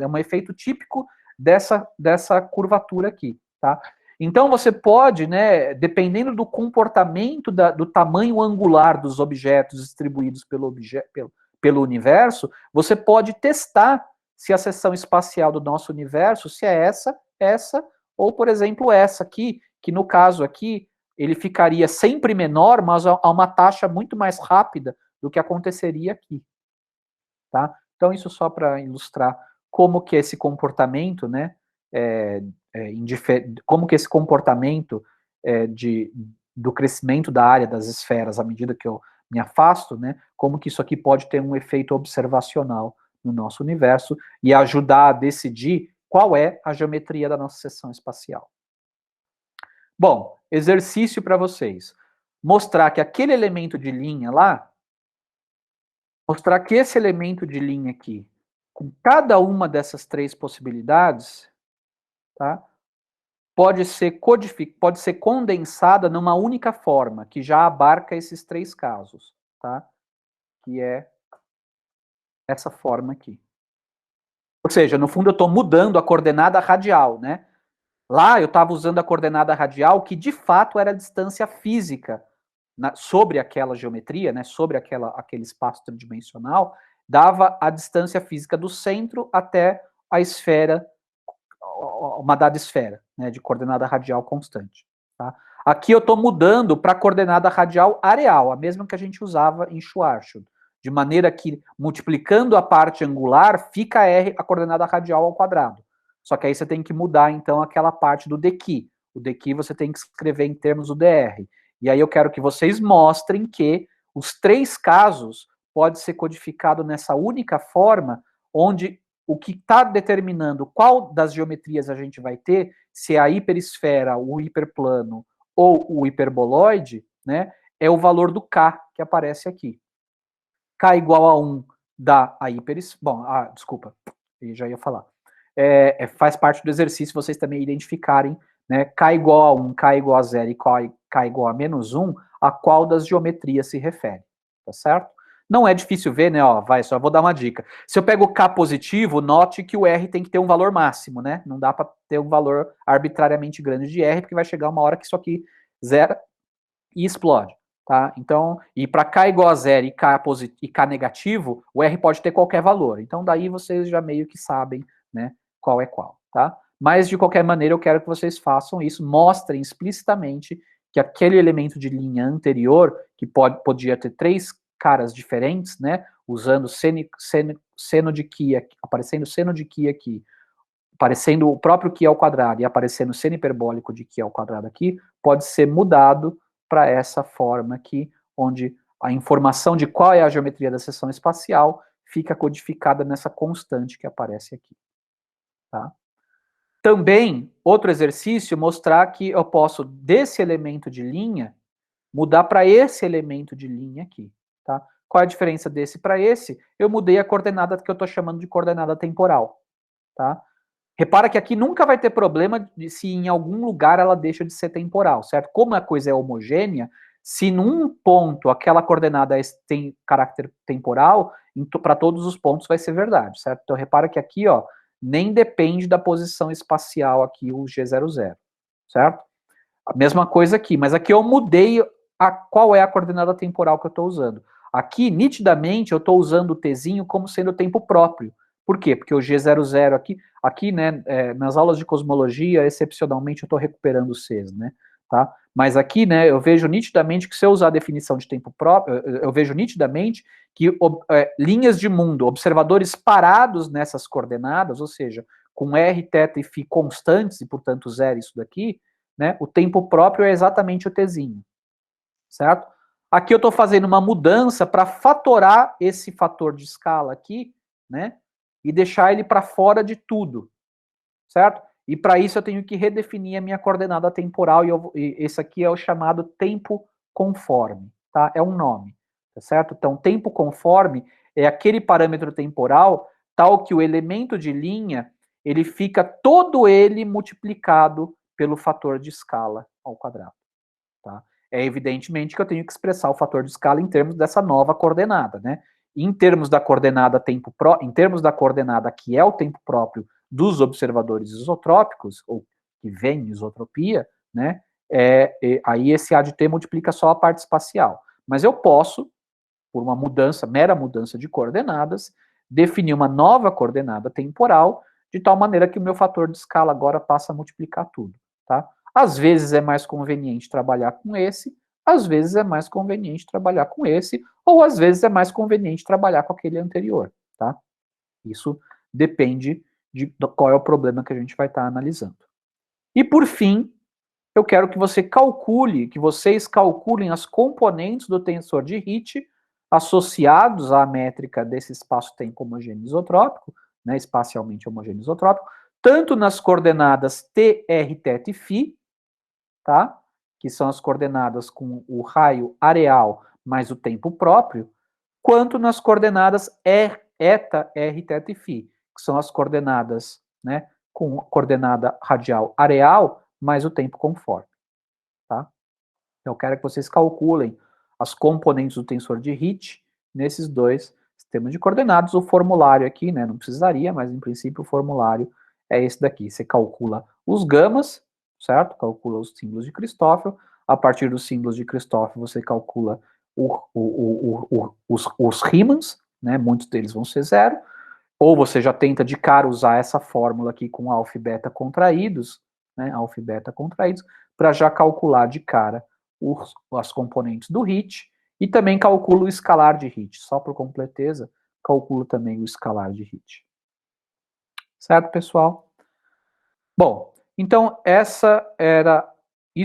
é um efeito típico dessa curvatura aqui, tá? Então você pode, né, dependendo do comportamento do tamanho angular dos objetos distribuídos pelo universo, você pode testar se a seção espacial do nosso universo, se é essa, ou, por exemplo, essa aqui, que no caso aqui, ele ficaria sempre menor, mas a uma taxa muito mais rápida do que aconteceria aqui, tá? Então, isso só para ilustrar como que esse comportamento, né, como que esse comportamento do crescimento da área das esferas à medida que eu me afasto, né, como que isso aqui pode ter um efeito observacional no nosso universo e ajudar a decidir qual é a geometria da nossa seção espacial. Bom, exercício para vocês. Mostrar que aquele elemento de linha lá, mostrar que esse elemento de linha aqui, com cada uma dessas três possibilidades, tá, pode ser condensada numa única forma, que já abarca esses três casos, tá? Que é essa forma aqui. Ou seja, no fundo eu estou mudando a coordenada radial, né? Lá eu estava usando a coordenada radial, que de fato era a distância física sobre aquela geometria, né, sobre aquele espaço tridimensional, dava a distância física do centro até a esfera, uma dada esfera, né, de coordenada radial constante. Tá? Aqui eu estou mudando para a coordenada radial areal, a mesma que a gente usava em Schwarzschild, de maneira que, multiplicando a parte angular, fica R a coordenada radial ao quadrado. Só que aí você tem que mudar, então, aquela parte do dqui. O dqui você tem que escrever em termos do dr. E aí eu quero que vocês mostrem que os três casos pode ser codificado nessa única forma, onde o que está determinando qual das geometrias a gente vai ter, se é a hiperesfera, o hiperplano ou o hiperboloide, né, é o valor do K que aparece aqui. K igual a 1 dá a hiperesfera. Bom, desculpa, eu já ia falar. Faz parte do exercício vocês também identificarem, né, K igual a 1, K igual a 0 e K igual a menos 1, a qual das geometrias se refere, tá certo? Não é difícil ver, né, ó, só vou dar uma dica. Se eu pego o K positivo, note que o R tem que ter um valor máximo, né, não dá para ter um valor arbitrariamente grande de R, porque vai chegar uma hora que isso aqui zera e explode. Tá? Então, e para K igual a 0 e K negativo, o R pode ter qualquer valor. Então, daí vocês já meio que sabem, né, qual é qual. Tá? Mas, de qualquer maneira, eu quero que vocês façam isso, mostrem explicitamente que aquele elemento de linha anterior, que podia ter três caras diferentes, né, usando seno de Ki, aparecendo seno de Ki aqui, aparecendo o próprio Ki ao quadrado e aparecendo seno hiperbólico de Ki ao quadrado aqui, pode ser mudado para essa forma aqui, onde a informação de qual é a geometria da seção espacial fica codificada nessa constante que aparece aqui. Tá? Também, outro exercício, mostrar que eu posso, desse elemento de linha, mudar para esse elemento de linha aqui. Tá? Qual é a diferença desse para esse? Eu mudei a coordenada que eu estou chamando de coordenada temporal. Tá? Repara que aqui nunca vai ter problema de se em algum lugar ela deixa de ser temporal, certo? Como a coisa é homogênea, se num ponto aquela coordenada tem caráter temporal, para todos os pontos vai ser verdade, certo? Então repara que aqui, ó, nem depende da posição espacial aqui o G00, certo? A mesma coisa aqui, mas aqui eu mudei qual é a coordenada temporal que eu estou usando. Aqui, nitidamente, eu estou usando o tzinho como sendo tempo próprio. Por quê? Porque o G00 aqui, né, nas aulas de cosmologia, excepcionalmente, eu estou recuperando os Cs, né, tá? Mas aqui, né, eu vejo nitidamente que se eu usar a definição de tempo próprio, eu vejo nitidamente que linhas de mundo, observadores parados nessas coordenadas, ou seja, com R, θ e φ constantes, e portanto zero isso daqui, né, o tempo próprio é exatamente o tzinho, certo? Aqui eu estou fazendo uma mudança para fatorar esse fator de escala aqui, né, e deixar ele para fora de tudo, certo? E para isso eu tenho que redefinir a minha coordenada temporal, e esse aqui é o chamado tempo conforme, tá? É um nome, tá certo? Então, tempo conforme é aquele parâmetro temporal tal que o elemento de linha, ele fica todo ele multiplicado pelo fator de escala ao quadrado, tá? É evidentemente que eu tenho que expressar o fator de escala em termos dessa nova coordenada, né? Em termos da coordenada em termos da coordenada que é o tempo próprio dos observadores isotrópicos, ou que vem em isotropia, né? Aí esse A de T multiplica só a parte espacial. Mas eu posso, por uma mudança, mera mudança de coordenadas, definir uma nova coordenada temporal, de tal maneira que o meu fator de escala agora passa a multiplicar tudo, tá? Às vezes é mais conveniente trabalhar com esse, às vezes é mais conveniente trabalhar com esse, ou às vezes é mais conveniente trabalhar com aquele anterior, tá? Isso depende de qual é o problema que a gente vai estar analisando. E por fim, eu quero que vocês calculem as componentes do tensor de Hit associados à métrica desse espaço-tempo homogêneo isotrópico, né, espacialmente homogêneo isotrópico, tanto nas coordenadas t, r, θ e φ, tá? Que são as coordenadas com o raio areal mais o tempo próprio, quanto nas coordenadas eta, r, θ e φ, que são as coordenadas, né, com a coordenada radial areal mais o tempo conforme, tá? Eu quero que vocês calculem as componentes do tensor de Hit nesses dois sistemas de coordenadas. O formulário aqui, né, não precisaria, mas em princípio o formulário é esse daqui. Você calcula os gamas, certo? Calcula os símbolos de Christoffel. A partir dos símbolos de Christoffel, você calcula os Riemanns, né? Muitos deles vão ser zero. Ou você já tenta de cara usar essa fórmula aqui com alfa e beta contraídos, né? Alfa e beta contraídos, para já calcular de cara as componentes do Hit, e também calculo o escalar de Hit. Só por completeza, calculo também o escalar de Hit. Certo, pessoal? Bom, então isso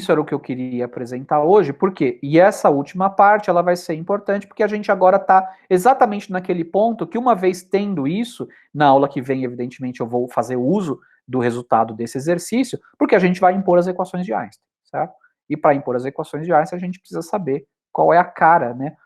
era o que eu queria apresentar hoje, por quê? E essa última parte, ela vai ser importante, porque a gente agora está exatamente naquele ponto que, uma vez tendo isso, na aula que vem, evidentemente, eu vou fazer uso do resultado desse exercício, porque a gente vai impor as equações de Einstein, certo? E para impor as equações de Einstein, a gente precisa saber qual é a cara, né,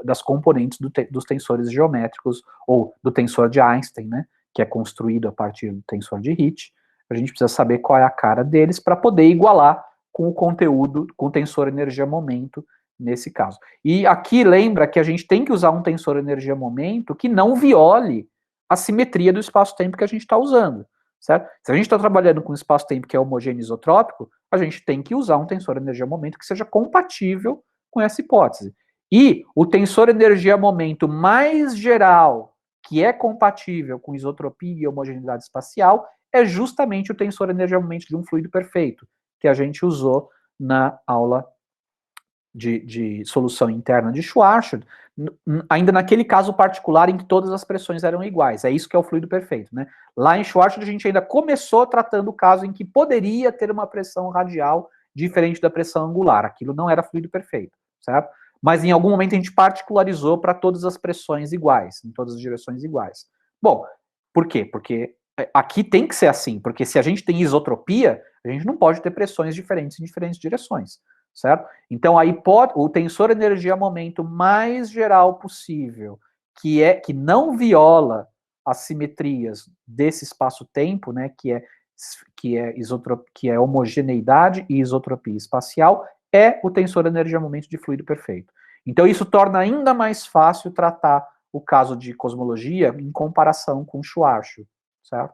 das componentes dos tensores geométricos, ou do tensor de Einstein, né, que é construído a partir do tensor de Hit. A gente precisa saber qual é a cara deles para poder igualar com o conteúdo, com o tensor energia-momento nesse caso. E aqui lembra que a gente tem que usar um tensor energia-momento que não viole a simetria do espaço-tempo que a gente está usando, certo? Se a gente está trabalhando com um espaço-tempo que é homogêneo isotrópico, a gente tem que usar um tensor energia-momento que seja compatível com essa hipótese. E o tensor energia-momento mais geral, que é compatível com isotropia e homogeneidade espacial, é justamente o tensor energia-momento de um fluido perfeito, que a gente usou na aula de solução interna de Schwarzschild, ainda naquele caso particular em que todas as pressões eram iguais. É isso que é o fluido perfeito, né? Lá em Schwarzschild a gente ainda começou tratando o caso em que poderia ter uma pressão radial diferente da pressão angular. Aquilo não era fluido perfeito, certo? Mas em algum momento a gente particularizou para todas as pressões iguais, em todas as direções iguais. Bom, por quê? Porque aqui tem que ser assim, porque se a gente tem isotropia, a gente não pode ter pressões diferentes em diferentes direções, certo? Então aí o tensor energia-momento mais geral possível, que não viola as simetrias desse espaço-tempo, né, que é homogeneidade e isotropia espacial, é o tensor energia-momento de fluido perfeito. Então isso torna ainda mais fácil tratar o caso de cosmologia em comparação com Schwarzschild, certo?